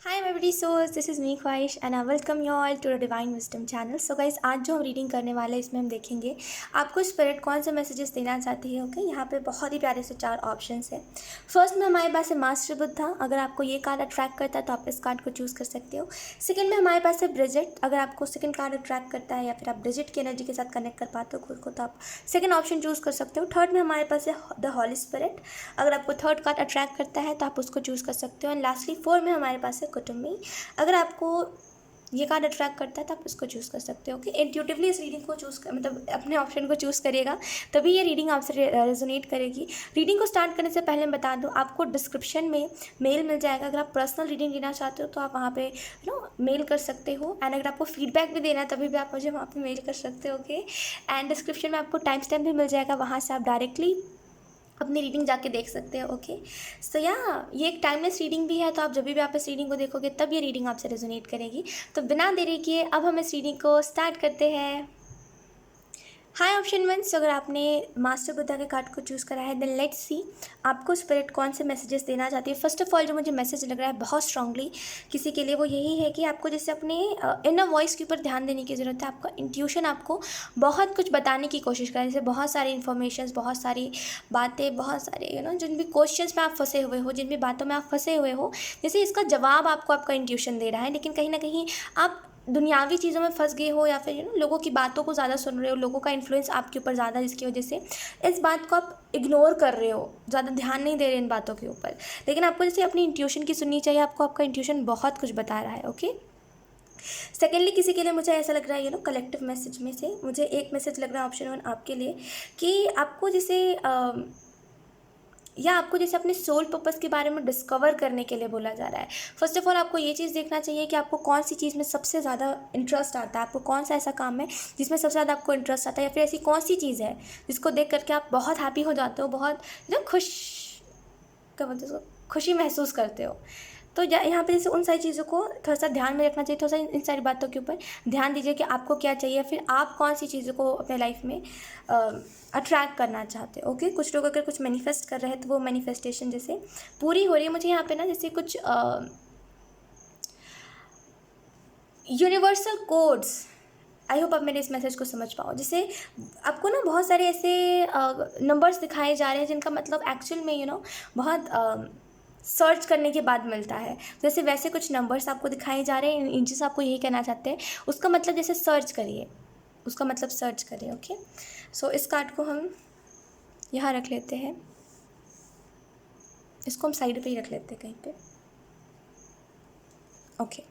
Hi everybody, so this is me Khwahish and I welcome you all to the divine wisdom channel. So guys, आज जो हम reading करने वाले हैं इसमें हम देखेंगे आपको स्पिरिट कौन से मैसेजेस देना चाहती है। ओके, यहाँ पे बहुत ही प्यारे से 4 ऑप्शंस है। फर्स्ट में हमारे पास है मास्टर बुद्धा। अगर आपको ये कार्ड अट्रैक्ट करता है तो आप इस कार्ड को चूज़ कर सकते हो। सेकंड में हमारे पास है ब्रिजिट। अगर आपको सेकंड कार्ड अट्रैक्ट करता है या फिर आप ब्रिजिट की एनर्जी के साथ कनेक्ट कर पाते हो खुद को, तो आप सेकंड ऑप्शन चूज़ कर सकते हो। थर्ड में हमारे पास है द हॉली स्पिरिट। अगर आपको थर्ड कार्ड अट्रैक्ट करता है तो आप उसको चूज़ कर सकते हो। एंड लास्टली 4 में हमारे पास है कुटुम्बी। अगर आपको ये कार्ड अट्रैक्ट करता है तो आप इसको चूज़ कर सकते हो। ओके, इंट्यूटिवली इस रीडिंग को चूज़ कर मतलब अपने ऑप्शन को चूज़ करिएगा, तभी ये रीडिंग आपसे रेजोनेट करेगी। रीडिंग को स्टार्ट करने से पहले मैं बता दूं, आपको डिस्क्रिप्शन में मेल मिल जाएगा। अगर आप पर्सनल रीडिंग लेना चाहते हो तो आप वहाँ पे मेल कर सकते हो। एंड अगर आपको फीडबैक भी देना है तभी भी आप मुझे वहाँ पे मेल कर सकते हो। ओके, एंड डिस्क्रिप्शन में आपको टाइम स्टैम्प भी मिल जाएगा, वहाँ से आप डायरेक्टली अपनी रीडिंग जाके देख सकते हो। ओके, सो या ये एक टाइमलेस रीडिंग भी है, तो आप जब भी आप इस रीडिंग को देखोगे तब ये रीडिंग आपसे रेजोनेट करेगी। तो बिना देरी किए अब हम इस रीडिंग को स्टार्ट करते हैं। हाय ऑप्शन वन। सो अगर आपने मास्टर बुद्धा के कार्ड को चूज़ करा है, देन लेट्स सी आपको स्पिरिट कौन से मैसेजेस देना चाहती है। फर्स्ट ऑफ ऑल जो मुझे मैसेज लग रहा है बहुत स्ट्रांगली किसी के लिए, वो यही है कि आपको जैसे अपने इनर वॉइस के ऊपर ध्यान देने की ज़रूरत है। आपका इंट्यूशन आपको बहुत कुछ बताने की कोशिश कर रहा है, जैसे बहुत सारी इन्फॉर्मेशन, बहुत सारी बातें, बहुत सारे जिन भी क्वेश्चंस में आप फंसे हुए हो, जिन भी बातों में आप फंसे हुए हो, जैसे इसका जवाब आपको आपका इंट्यूशन दे रहा है। लेकिन कहीं ना कहीं आप दुनियावी चीज़ों में फंस गए हो या फिर लोगों की बातों को ज़्यादा सुन रहे हो, लोगों का इन्फ्लुएंस आपके ऊपर ज़्यादा, जिसकी वजह से इस बात को आप इग्नोर कर रहे हो, ज़्यादा ध्यान नहीं दे रहे इन बातों के ऊपर। लेकिन आपको जैसे अपनी इंट्यूशन की सुननी चाहिए, आपको आपका इंट्यूशन बहुत कुछ बता रहा है। ओके, सेकेंडली किसी के लिए मुझे ऐसा लग रहा है कलेक्टिव मैसेज में से मुझे एक मैसेज लग रहा है ऑप्शन वन आपके लिए, कि आपको जैसे या आपको जैसे अपने सोल पर्पस के बारे में डिस्कवर करने के लिए बोला जा रहा है। फर्स्ट ऑफ ऑल आपको ये चीज़ देखना चाहिए कि आपको कौन सी चीज़ में सबसे ज़्यादा इंटरेस्ट आता है, आपको कौन सा ऐसा काम है जिसमें सबसे ज़्यादा आपको इंटरेस्ट आता है, या फिर ऐसी कौन सी चीज़ है जिसको देख करके आप बहुत हैप्पी हो जाते हो, बहुत खुश, क्या बोलते हो, खुशी महसूस करते हो। तो यहाँ पे जैसे उन सारी चीज़ों को थोड़ा सा ध्यान में रखना चाहिए, थोड़ा सा इन सारी बातों के ऊपर ध्यान दीजिए कि आपको क्या चाहिए, फिर आप कौन सी चीज़ों को अपने लाइफ में अट्रैक्ट करना चाहते हो। ओके, कुछ लोग अगर कुछ मैनिफेस्ट कर रहे हैं तो वो मैनिफेस्टेशन जैसे पूरी हो रही है। मुझे यहाँ पे ना जैसे कुछ यूनिवर्सल कोड्स, आई होप आप मेरे इस मैसेज को समझ पाओ। जैसे आपको ना बहुत सारे ऐसे नंबर्स दिखाए जा रहे हैं जिनका मतलब एक्चुअल में बहुत सर्च करने के बाद मिलता है। जैसे वैसे कुछ नंबर्स आपको दिखाए जा रहे हैं, इंचेस आपको यही कहना चाहते हैं। उसका मतलब जैसे सर्च करिए, उसका मतलब सर्च करिए। ओके, सो इस कार्ड को हम यहाँ रख लेते हैं, इसको हम साइड पे ही रख लेते हैं कहीं पे। ओके,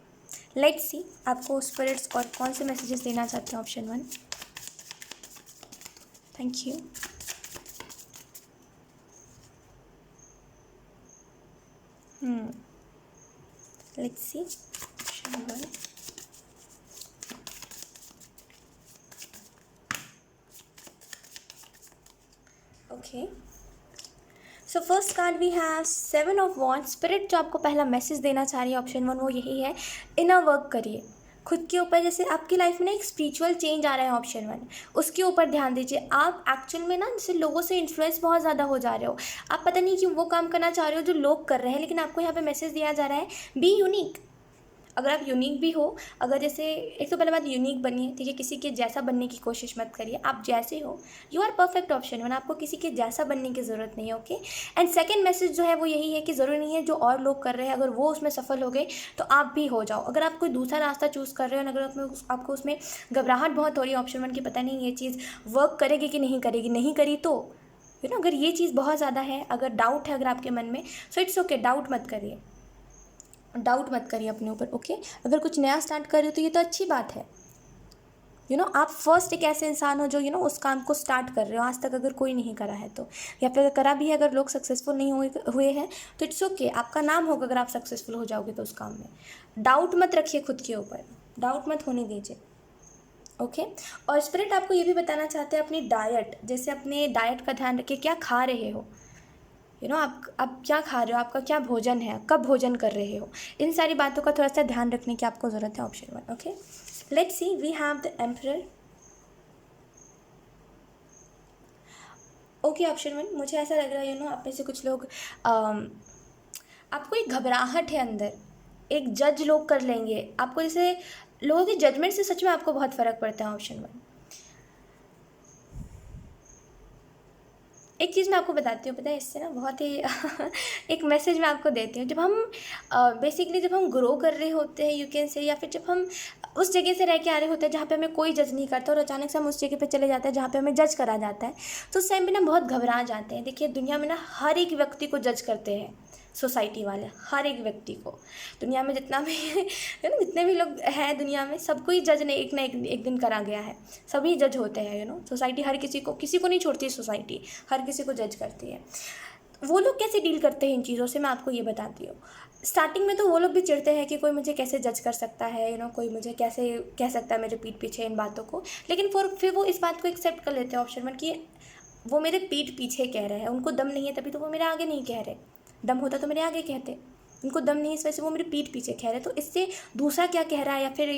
लेट्स सी आपको स्पिरिट्स और कौन से मैसेजेस देना चाहते हैं। Option one, thank you. Let's see option one. Okay, so first card we have 7 of wands. Spirit जो आपको पहला मैसेज देना चाह रही है ऑप्शन वन, वो यही है, इनर वर्क करिए खुद के ऊपर। जैसे आपकी लाइफ में ना एक स्पिरिचुअल चेंज आ रहा है ऑप्शन वन, उसके ऊपर ध्यान दीजिए। आप एक्चुअल में ना जैसे लोगों से इन्फ्लुएंस बहुत ज़्यादा हो जा रहे हो, आप पता नहीं क्यों वो काम करना चाह रहे हो जो लोग कर रहे हैं, लेकिन आपको यहाँ पे मैसेज दिया जा रहा है, बी यूनिक। अगर आप यूनिक भी हो, अगर जैसे एक तो पहले बात यूनिक बनिए, ठीक है, किसी के जैसा बनने की कोशिश मत करिए, आप जैसे हो you are perfect option one, आपको किसी के जैसा बनने की ज़रूरत नहीं है। ओके, एंड सेकंड मैसेज जो है वो यही है कि ज़रूरी नहीं है जो और लोग कर रहे हैं अगर वो उसमें सफल हो गए तो आप भी हो जाओ। अगर आप कोई दूसरा रास्ता चूज़ कर रहे हो, अगर आपको उसमें घबराहट बहुत हो रही है ऑप्शन वन की, पता नहीं ये चीज़ वर्क करेगी कि नहीं करेगी, नहीं करी तो अगर ये चीज़ बहुत ज़्यादा है, अगर डाउट है अगर आपके मन में, सो इट्स ओके, डाउट मत करिए, डाउट मत करिए अपने ऊपर। ओके, अगर कुछ नया स्टार्ट कर रहे हो तो ये तो अच्छी बात है। आप फर्स्ट एक ऐसे इंसान हो जो उस काम को स्टार्ट कर रहे हो, आज तक अगर कोई नहीं करा है तो, या फिर करा भी है, अगर लोग सक्सेसफुल नहीं हुए हैं तो इट्स ओके, आपका नाम होगा अगर आप सक्सेसफुल हो जाओगे तो उस काम में। डाउट मत रखिए खुद के ऊपर, डाउट मत होने दीजिए। ओके, और स्पिरिट आपको ये भी बताना चाहते हैं अपनी डाइट, जैसे अपने डाइट का ध्यान रखिए, क्या खा रहे हो, आप क्या खा रहे हो, आपका क्या भोजन है, कब भोजन कर रहे हो, इन सारी बातों का थोड़ा सा ध्यान रखने की आपको ज़रूरत है option one. Okay, let's see we have the emperor. Okay option one, मुझे ऐसा लग रहा है आप में से कुछ लोग आपको एक घबराहट है अंदर, एक जज लोग कर लेंगे आपको, जैसे लोगों के जजमेंट से सच में आपको बहुत फ़र्क पड़ता है। ऑप्शन 1। एक चीज़ मैं आपको बताती हूँ, पता है इससे ना बहुत ही एक मैसेज मैं आपको देती हूँ। जब हम बेसिकली जब हम ग्रो कर रहे होते हैं यू कैन से, या फिर जब हम उस जगह से रह के आ रहे होते हैं जहाँ पे हमें कोई जज नहीं करता, और अचानक से हम उस जगह पे चले जाते हैं जहाँ पे हमें जज करा जाता है, तो उस टाइम पे ना बहुत घबरा जाते हैं। देखिए दुनिया में ना हर एक व्यक्ति को जज करते हैं सोसाइटी वाले, हर एक व्यक्ति को। दुनिया में जितना भी है ना, जितने भी लोग हैं दुनिया में, सबको ही जज ने एक ना एक दिन करा गया है। सभी जज होते हैं सोसाइटी हर किसी को नहीं छोड़ती सोसाइटी, हर किसी को जज करती है। वो लोग कैसे डील करते हैं इन चीज़ों से मैं आपको ये बताती हूँ। स्टार्टिंग में तो वो लोग भी चिढ़ते हैं कि कोई मुझे कैसे जज कर सकता है, कोई मुझे कैसे कह सकता है मेरे पीठ पीछे इन बातों को। लेकिन फिर वो इस बात को एक्सेप्ट कर लेते हैं ऑप्शन 1 कि वो मेरे पीठ पीछे कह रहे हैं, उनको दम नहीं है तभी तो वो मेरे आगे नहीं कह रहे। दम होता तो मेरे आगे कहते, उनको दम नहीं है इस वजह से वो मेरे पीठ पीछे कह रहे। तो इससे दूसरा क्या कह रहा है, या फिर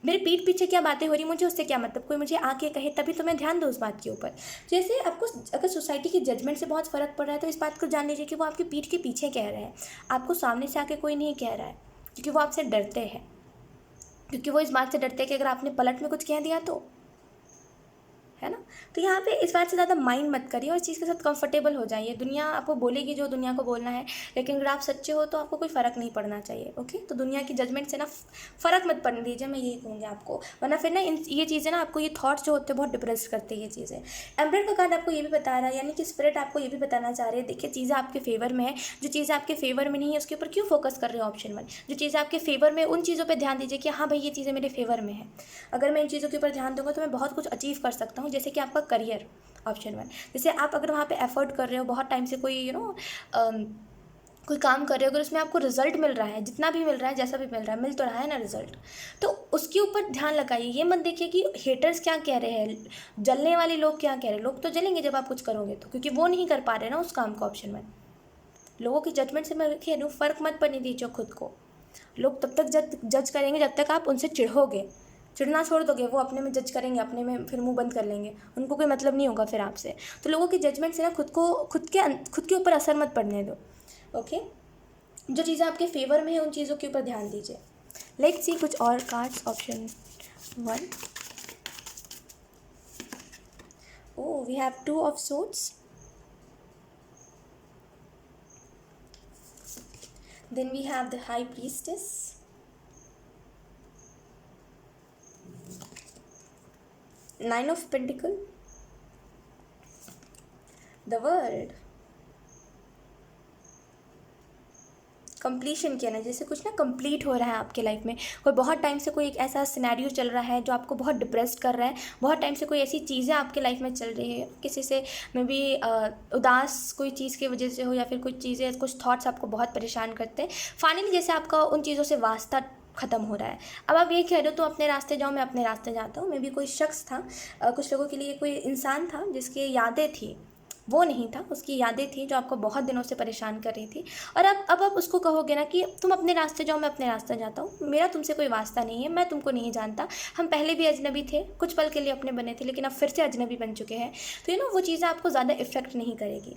मेरे पीठ पीछे क्या बातें हो रही, मुझे उससे क्या मतलब, कोई मुझे आके कहे तभी तो मैं ध्यान दूँ उस बात के ऊपर। जैसे आपको अगर सोसाइटी की जजमेंट से बहुत फ़र्क पड़ रहा है तो इस बात को जान लीजिए कि वो आपके पीठ के पीछे कह रहे हैं, आपको सामने से आके कोई नहीं कह रहा है, क्योंकि वो आपसे डरते हैं। क्योंकि वो इस बात से डरते हैं कि अगर आपने पलट में कुछ कह दिया तो, है ना। तो यहाँ पे इस बात से ज़्यादा माइंड मत करिए और इस चीज़ के साथ कंफर्टेबल हो जाइए। दुनिया आपको बोलेगी जो दुनिया को बोलना है, लेकिन अगर आप सच्चे हो तो आपको कोई फ़र्क नहीं पड़ना चाहिए। ओके, तो दुनिया की जजमेंट से ना फ़र्क मत पड़ने दीजिए, मैं यही कहूँगी आपको। वरना फिर ना ये चीज़ें ना आपको, ये थॉट्स जो होते हैं बहुत डिप्रेस करते हैं ये चीज़ें। एम्परर का कार्ड आपको ये भी बता रहा है, यानी कि स्पिरिट आपको ये भी बताना चाह रहे हैं, देखिए चीज़ें आपके फेवर में है, जो चीज़ें आपके फेवर में नहीं है उसके ऊपर क्यों फोकस कर रहे हो। ऑप्शन 1, जो चीज़ें आपके फेवर में, उन चीज़ों पर ध्यान दीजिए कि हाँ भाई ये चीज़ें मेरे फेवर में है। अगर मैं इन चीज़ों के ऊपर ध्यान दूंगा तो मैं बहुत कुछ अचीव कर सकता हूँ, जैसे कि आपका करियर। ऑप्शन 1, जैसे आप अगर वहाँ पे एफर्ट कर रहे हो बहुत टाइम से, कोई कोई काम कर रहे हो, अगर उसमें आपको रिजल्ट मिल रहा है, जितना भी मिल रहा है, जैसा भी मिल रहा है, मिल तो रहा है ना रिजल्ट, तो उसके ऊपर ध्यान लगाइए। ये मत देखिए कि हेटर्स क्या कह रहे हैं, जलने वाले लोग क्या कह रहे हैं। लोग तो जलेंगे जब आप कुछ करोगे तो, क्योंकि वो नहीं कर पा रहे ना उस काम को। ऑप्शन 1, लोगों की जजमेंट से मैं कह रही हूँ फ़र्क मत पड़ने दीजिए खुद को। लोग तब तक जज करेंगे जब तक आप उनसे चिढ़ोगे। चिढ़ना छोड़ दोगे, वो अपने में जज करेंगे, अपने में फिर मुंह बंद कर लेंगे, उनको कोई मतलब नहीं होगा फिर आपसे। तो लोगों की जजमेंट से ना खुद के ऊपर असर मत पड़ने दो। ओके, जो चीज़ें आपके फेवर में है उन चीज़ों के ऊपर ध्यान दीजिए। लेट्स सी कुछ और cards. Option 1, oh we have 2 of swords, then we have the high priestess, 9 of pentacle, the world, completion किया ना, जैसे कुछ ना कंप्लीट हो रहा है आपके लाइफ में। कोई बहुत टाइम से कोई एक ऐसा सिनेरियो चल रहा है जो आपको बहुत डिप्रेस्ड कर रहा है, बहुत टाइम से कोई ऐसी चीज़ें आपके लाइफ में चल रही है, किसी से मे बी उदास कोई चीज़ की वजह से हो, या फिर कुछ चीज़ें, कुछ थॉट्स आपको बहुत परेशान करते हैं। फाइनली जैसे आपका उन चीज़ों से वास्ता ख़त्म हो रहा है। अब आप ये कह रहे हो तो अपने रास्ते जाओ, मैं अपने रास्ते जाता हूँ। मे बी कोई शख्स था, कुछ लोगों के लिए कोई इंसान था जिसकी यादें थी, वो नहीं था, उसकी यादें थी जो आपको बहुत दिनों से परेशान कर रही थी। और अब आप उसको कहोगे ना कि तुम अपने रास्ते जाओ, मैं अपने रास्ते जाता हूँ, मेरा तुमसे कोई वास्ता नहीं है, मैं तुमको नहीं जानता, हम पहले भी अजनबी थे, कुछ पल के लिए अपने बने थे, लेकिन अब फिर से अजनबी बन चुके हैं। तो वो चीज़ें आपको ज़्यादा इफ़ेक्ट नहीं करेगी।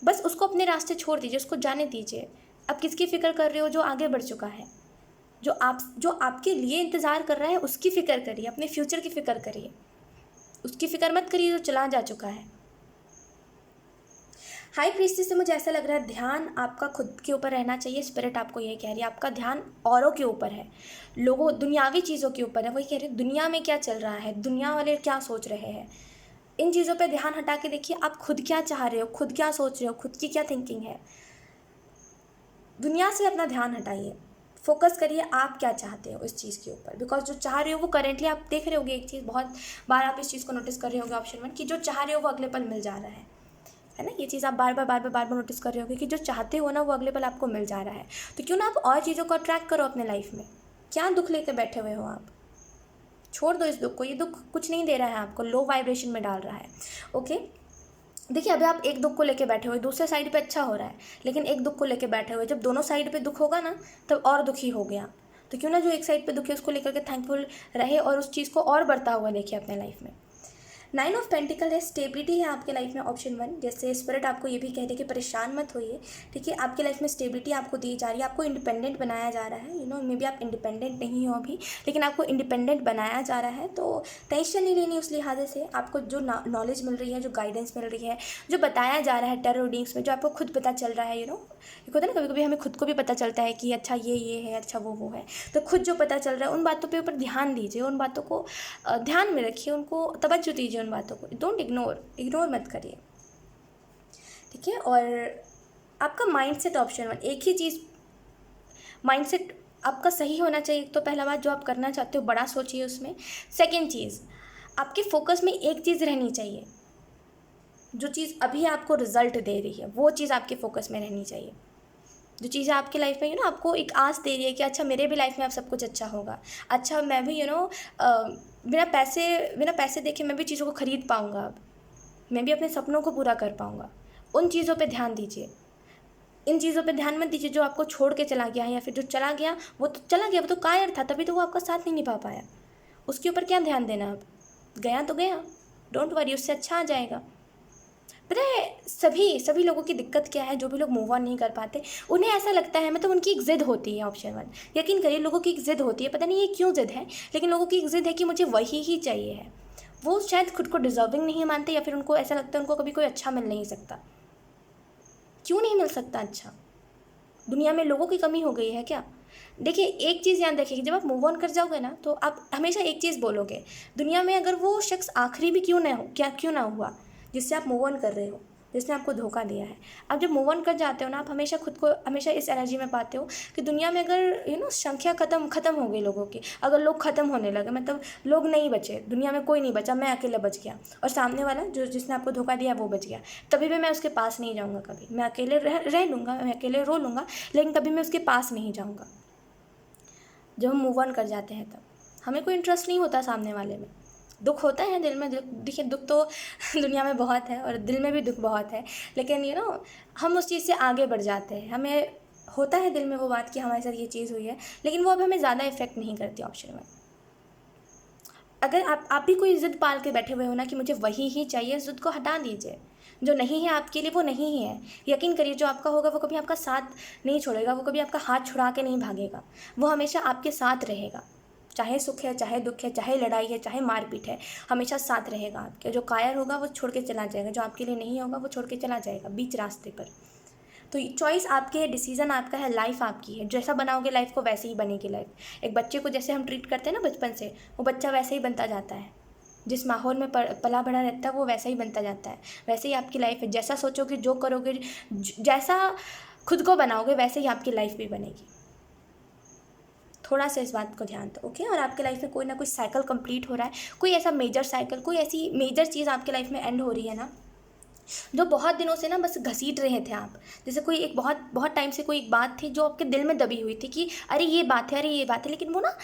बस उसको अपने रास्ते छोड़ दीजिए, उसको जाने दीजिए। अब किसकी फ़िक्र कर रहे हो, जो आगे बढ़ चुका है, जो आपके लिए इंतज़ार कर रहा है, उसकी फ़िक्र करिए, अपने फ्यूचर की फ़िक्र करिए। उसकी फ़िक्र मत करिए जो चला जा चुका है। हाई प्रीस्टेस से मुझे ऐसा लग रहा है ध्यान आपका खुद के ऊपर रहना चाहिए। स्पिरिट आपको ये कह रही है, आपका ध्यान औरों के ऊपर है, लोगों दुनियावी चीज़ों के ऊपर है। वही कह रही है दुनिया में क्या चल रहा है, दुनिया वाले क्या सोच रहे हैं, इन चीज़ों पे ध्यान हटा के देखिए आप खुद क्या चाह रहे हो, खुद क्या सोच रहे हो, खुद की क्या थिंकिंग है। दुनिया से अपना ध्यान हटाइए, फोकस करिए आप क्या चाहते हो इस चीज़ के ऊपर। बिकॉज जो चाह रहे हो वो करेंटली आप देख रहे होगे, एक चीज़ बहुत बार आप इस चीज़ को नोटिस कर रहे होगे ऑप्शन 1, कि जो चाह रहे हो वो अगले पल मिल जा रहा है ना। ये चीज़ आप बार बार नोटिस कर रहे होगे कि जो चाहते हो ना वो अगले पल आपको मिल जा रहा है। तो क्यों ना आप और चीज़ों को अट्रैक्ट करो अपने लाइफ में। क्या दुख लेकर बैठे हुए हो आप, छोड़ दो इस दुख को। ये दुख कुछ नहीं दे रहा है आपको, लो वाइब्रेशन में डाल रहा है। ओके, देखिए अभी आप एक दुख को लेके बैठे हुए, दूसरे साइड पे अच्छा हो रहा है, लेकिन एक दुख को लेके बैठे हुए, जब दोनों साइड पे दुख होगा ना तब और दुखी हो गया। तो क्यों ना जो एक साइड पे दुख है उसको लेकर के थैंकफुल रहे और उस चीज़ को और बढ़ता हुआ देखिए अपने लाइफ में। नाइन ऑफ पेंटिकल है, स्टेबिलिटी है आपके लाइफ में, ऑप्शन 1। जैसे स्पिरिट आपको ये भी कह रहे हैं कि परेशान मत होइए, ठीक है। आपके लाइफ में स्टेबिलिटी आपको दी जा रही है, आपको इंडिपेंडेंट बनाया जा रहा है। यू नो मे बी आप इंडिपेंडेंट नहीं हो अभी, लेकिन आपको इंडिपेंडेंट बनाया जा रहा है, तो टेंशन नहीं लेनी उस लिहाजे से। आपको जो नॉलेज मिल रही है, जो गाइडेंस मिल रही है, जो बताया जा रहा है टेरर रीडिंग्स में, जो आपको खुद पता चल रहा है, एक होता है ना कभी कभी हमें खुद को भी पता चलता है कि अच्छा ये है, अच्छा वो है। तो खुद जो पता चल रहा है उन बातों पे ऊपर ध्यान दीजिए, उन बातों को ध्यान में रखिए, उनको तवज्जो दीजिए, उन बातों को डोंट इग्नोर मत करिए, ठीक है। और आपका माइंडसेट, ऑप्शन 1, एक ही चीज़, माइंडसेट आपका सही होना चाहिए। तो पहला बात, जो आप करना चाहते हो बड़ा सोचिए उसमें। सेकंड चीज़, आपके फोकस में एक चीज़ रहनी चाहिए, जो चीज़ अभी आपको रिजल्ट दे रही है वो चीज़ आपके फोकस में रहनी चाहिए। जो चीज़ें आपकी लाइफ में आपको एक आस दे रही है कि अच्छा मेरे भी लाइफ में अब सब कुछ अच्छा होगा, अच्छा मैं भी बिना पैसे देखे मैं भी चीज़ों को ख़रीद पाऊँगा, अब मैं भी अपने सपनों को पूरा कर पाऊँगा। उन चीज़ों पे ध्यान दीजिए, इन चीज़ों पे ध्यान मत दीजिए जो आपको छोड़ के चला गया है, या फिर जो चला गया वो तो चला गया, वो तो कायर था, तभी तो वो आपका साथ नहीं निभा पाया। उसके ऊपर क्या ध्यान देना, अब गया तो गया, डोंट वरी, उससे अच्छा आ जाएगा। पता है सभी लोगों की दिक्कत क्या है, जो भी लोग मूव ऑन नहीं कर पाते, उन्हें ऐसा लगता है, मतलब उनकी एक ज़िद होती है, ऑप्शन 1। यकीन करिए, लोगों की एक ज़िद होती है, पता नहीं ये क्यों ज़िद है, लेकिन लोगों की एक ज़िद है कि मुझे वही ही चाहिए है। वो शायद खुद को डिजर्विंग नहीं मानते, या फिर उनको ऐसा लगता है उनको कभी कोई अच्छा मिल नहीं सकता। क्यों नहीं मिल सकता अच्छा? दुनिया में लोगों की कमी हो गई है क्या? देखिए, एक चीज़ याद रखिए कि जब आप मूव ऑन कर जाओगे ना, तो आप हमेशा एक चीज़ बोलोगे, दुनिया में अगर वो शख्स आखिरी भी क्यों ना हुआ जिससे आप मूव ऑन कर रहे हो, जिसने आपको धोखा दिया है। आप जब मूव ऑन कर जाते हो ना, आप हमेशा खुद को हमेशा इस एनर्जी में पाते हो कि दुनिया में अगर संख्या ख़त्म हो गई लोगों की, अगर लोग ख़त्म होने लगे, मतलब लोग नहीं बचे, दुनिया में कोई नहीं बचा, मैं अकेला बच गया, और सामने वाला जिसने आपको धोखा दिया वो बच गया, तभी भी मैं उसके पास नहीं जाऊँगा कभी। मैं अकेले रह लूँगा, मैं अकेले रो लूँगा, लेकिन कभी मैं उसके पास नहीं जाऊँगा। जब हम मूव ऑन कर जाते हैं तब हमें कोई इंटरेस्ट नहीं होता सामने वाले में। दुख होता है दिल में, देखिए दुख तो दुनिया में बहुत है, और दिल में भी दुख बहुत है, लेकिन हम उस चीज़ से आगे बढ़ जाते हैं। हमें होता है दिल में वो बात कि हमारे साथ ये चीज़ हुई है, लेकिन वो अब हमें ज़्यादा इफेक्ट नहीं करती, ऑप्शन में। अगर आप भी कोई ज़िद पाल के बैठे हुए हो ना कि मुझे वही ही चाहिए, ज़िद को हटा दीजिए। जो नहीं है आपके लिए वो नहीं ही है। यकीन करिए, जो आपका होगा वो कभी आपका साथ नहीं छोड़ेगा, वो कभी आपका हाथ छुड़ा के नहीं भागेगा, वो हमेशा आपके साथ रहेगा। चाहे सुख है, चाहे दुख है, चाहे लड़ाई है, चाहे मारपीट है, हमेशा साथ रहेगा आपके। जो कायर होगा वो छोड़ के चला जाएगा, जो आपके लिए नहीं होगा वो छोड़ के चला जाएगा बीच रास्ते पर। तो चॉइस आपकी है, डिसीजन आपका है, लाइफ आपकी है। जैसा बनाओगे लाइफ को वैसे ही बनेगी लाइफ। एक बच्चे को जैसे हम ट्रीट करते हैं ना बचपन से, वो बच्चा वैसे ही बनता जाता है। जिस माहौल में पला बड़ा रहता है वो वैसा ही बनता जाता है। वैसे ही आपकी लाइफ है, जैसा सोचोगे, जो करोगे, जैसा खुद को बनाओगे, वैसे ही आपकी लाइफ भी बनेगी। थोड़ा सा इस बात को ध्यान दो, ओके। और आपके लाइफ में कोई ना कोई साइकिल कंप्लीट हो रहा है, कोई ऐसा मेजर साइकिल, कोई ऐसी मेजर चीज़ आपके लाइफ में एंड हो रही है ना, जो बहुत दिनों से ना बस घसीट रहे थे आप। जैसे कोई एक बहुत बहुत टाइम से कोई एक बात थी जो आपके दिल में दबी हुई थी कि अरे ये बात है, अरे ये बात है, लेकिन वो ना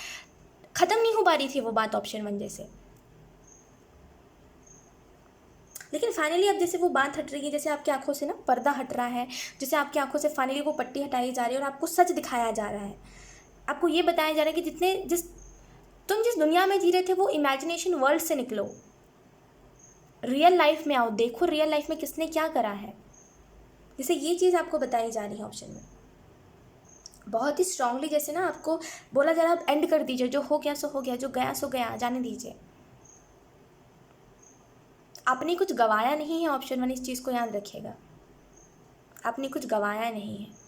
ख़त्म नहीं हो पा रही थी वो बात, ऑप्शन 1 जैसे। लेकिन फाइनली अब जैसे वो बात हट रही है, जैसे आपकी आंखों से ना पर्दा हट रहा है, जैसे आपकी आंखों से फाइनली वो पट्टी हटाई जा रही है, और आपको सच दिखाया जा रहा है। आपको ये बताया जा रहा है कि तुम जिस दुनिया में जी रहे थे वो इमेजिनेशन वर्ल्ड से निकलो, रियल लाइफ में आओ, देखो रियल लाइफ में किसने क्या करा है। जैसे ये चीज़ आपको बताई जा रही है ऑप्शन में, बहुत ही स्ट्रांगली। जैसे ना आपको बोला जा रहा है, आप एंड कर दीजिए, जो हो गया सो हो गया, जो गया सो गया, जाने दीजिए। आपने कुछ गवाया नहीं है, ऑप्शन 1, इस चीज़ को याद रखिएगा। आपने कुछ गवाया नहीं है।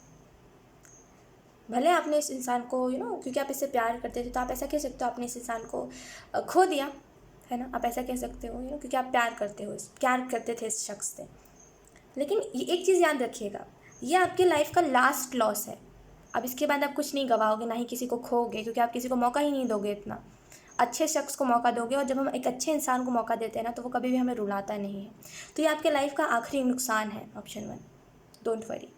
भले आपने इस इंसान को क्योंकि आप इससे प्यार करते थे, तो आप ऐसा कह सकते हो आपने इस इंसान को खो दिया, है ना। आप ऐसा कह सकते हो क्योंकि आप प्यार करते थे इस शख्स से। लेकिन ये एक चीज़ याद रखिएगा, ये आपके लाइफ का लास्ट लॉस है। अब इसके बाद आप कुछ नहीं गवाओगे, ना ही किसी को खोओगे, क्योंकि आप किसी को मौका ही नहीं दोगे इतना। अच्छे शख्स को मौका दोगे, और जब हम एक अच्छे इंसान को मौका देते हैं ना, तो वो कभी भी हमें रुलाता नहीं है। तो ये आपके लाइफ का आखिरी नुकसान है, ऑप्शन 1। Don't worry.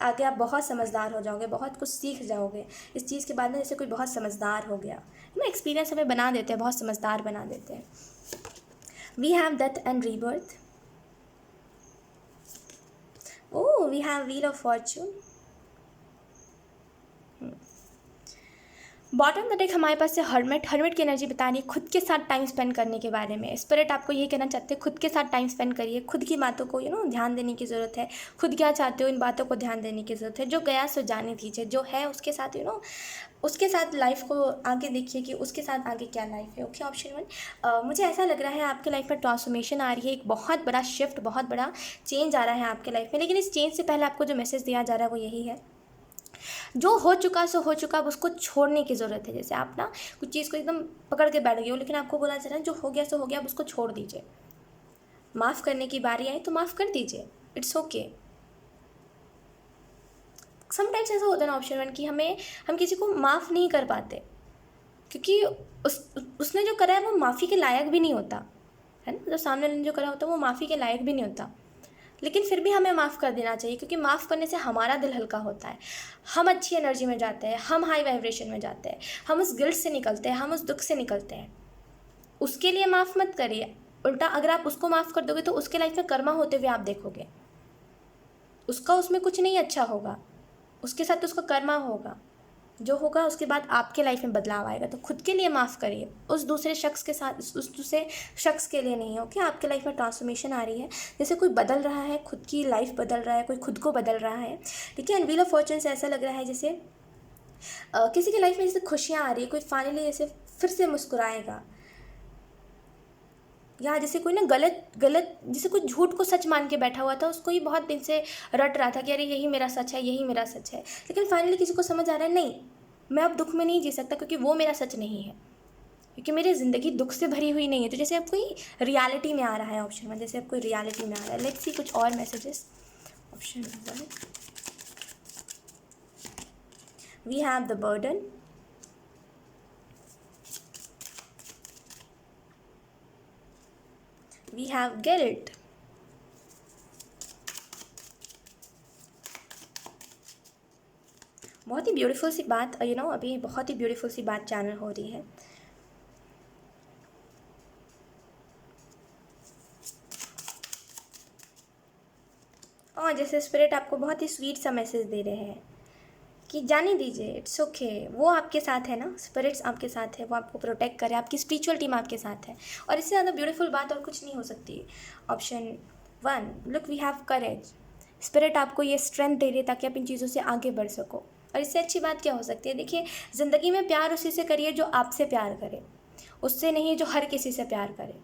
आगे आप बहुत समझदार हो जाओगे, बहुत कुछ सीख जाओगे इस चीज़ के बाद में। जैसे कोई बहुत समझदार हो गया एक्सपीरियंस हमें बना देते हैं, बहुत समझदार बना देते हैं। We have death and rebirth. Oh, we have wheel of fortune. Bottom the deck हमारे पास है हर्मिट। हर्मिट की एनर्जी बता रही है खुद के साथ टाइम स्पेंड करने के बारे में। स्पिरिट आपको ये कहना चाहते हैं खुद के साथ टाइम स्पेंड करिए, खुद की बातों को ध्यान देने की ज़रूरत है। खुद क्या चाहते हो इन बातों को ध्यान देने की ज़रूरत है। जो गया सो जाने दीजिए, जो है उसके साथ उसके साथ लाइफ को आगे देखिए कि उसके साथ आगे क्या लाइफ है। Okay, option 1। मुझे ऐसा लग रहा है आपके लाइफ में ट्रांसफॉर्मेशन आ रही है, एक बहुत बड़ा शिफ्ट, बहुत बड़ा चेंज आ रहा है आपके लाइफ में। लेकिन इस चेंज से पहले आपको जो मैसेज दिया जा रहा है वो यही है, जो हो चुका सो हो चुका, अब उसको छोड़ने की ज़रूरत है। जैसे आप कुछ चीज़ को एकदम पकड़ के बैठ गए हो, लेकिन आपको बोला जा रहा है जो हो गया सो हो गया, अब उसको छोड़ दीजिए। माफ़ करने की बारी आई तो माफ़ कर दीजिए, इट्स ओके। समटाइम्स ऐसा होता है ना ऑप्शन 1 कि हम किसी को माफ़ नहीं कर पाते क्योंकि उसने जो करा है वो माफ़ी के लायक भी नहीं होता है ना। जो सामने वाले ने जो करा होता है वो माफ़ी के लायक भी नहीं होता, लेकिन फिर भी हमें माफ़ कर देना चाहिए क्योंकि माफ़ करने से हमारा दिल हल्का होता है, हम अच्छी एनर्जी में जाते हैं, हम हाई वाइब्रेशन में जाते हैं, हम उस गिल्ट से निकलते हैं, हम उस दुख से निकलते हैं। उसके लिए माफ़ मत करिए, उल्टा अगर आप उसको माफ़ कर दोगे तो उसके लाइफ में कर्मा होते हुए आप देखोगे। उसका उसमें कुछ नहीं अच्छा होगा, उसके साथ तो उसका कर्मा होगा, जो होगा उसके बाद आपके लाइफ में बदलाव आएगा। तो खुद के लिए माफ़ करिए, उस दूसरे शख्स के साथ, उस दूसरे शख्स के लिए नहीं हो कि आपके लाइफ में ट्रांसफॉर्मेशन आ रही है। जैसे कोई बदल रहा है, खुद की लाइफ बदल रहा है, कोई खुद को बदल रहा है। ठीक है, एंड व्हील ऑफ फॉर्चून से ऐसा लग रहा है जैसे किसी की लाइफ में जैसे खुशियाँ आ रही है, कोई फाइनली जैसे फिर से मुस्कुराएगा, या जैसे कोई गलत जैसे कोई झूठ को सच मान के बैठा हुआ था, उसको ही बहुत दिन से रट रहा था कि अरे यही मेरा सच है, यही मेरा सच है, लेकिन फाइनली किसी को समझ आ रहा है नहीं, मैं अब दुख में नहीं जी सकता क्योंकि वो मेरा सच नहीं है, क्योंकि मेरी ज़िंदगी दुख से भरी हुई नहीं है। तो जैसे अब कोई रियलिटी में आ रहा है ऑप्शन 1, जैसे अब कोई रियलिटी में आ रहा है। लेट्स सी कुछ और मैसेजेस। Option 1, we have the burden, we have guilt, बहुत ही ब्यूटीफुल सी बात अभी बहुत ही ब्यूटीफुल सी बात चैनल हो रही है। और जैसे स्पिरिट आपको बहुत ही स्वीट सा मैसेज दे रहे हैं कि जाने दीजिए, इट्स ओके, वो आपके साथ है ना, स्पिरिट्स आपके साथ है, वो आपको प्रोटेक्ट करे, आपकी स्पिरिचुअल टीम आपके साथ है, और इससे ज़्यादा ब्यूटीफुल बात और कुछ नहीं हो सकती। Option 1, look we have courage. Spirit आपको ये स्ट्रेंथ दे रही है ताकि आप इन चीज़ों से आगे बढ़ सको, और इससे अच्छी बात क्या हो सकती है। देखिए, ज़िंदगी में प्यार उसी से करिए जो आपसे प्यार करे, उससे नहीं जो हर किसी से प्यार करे,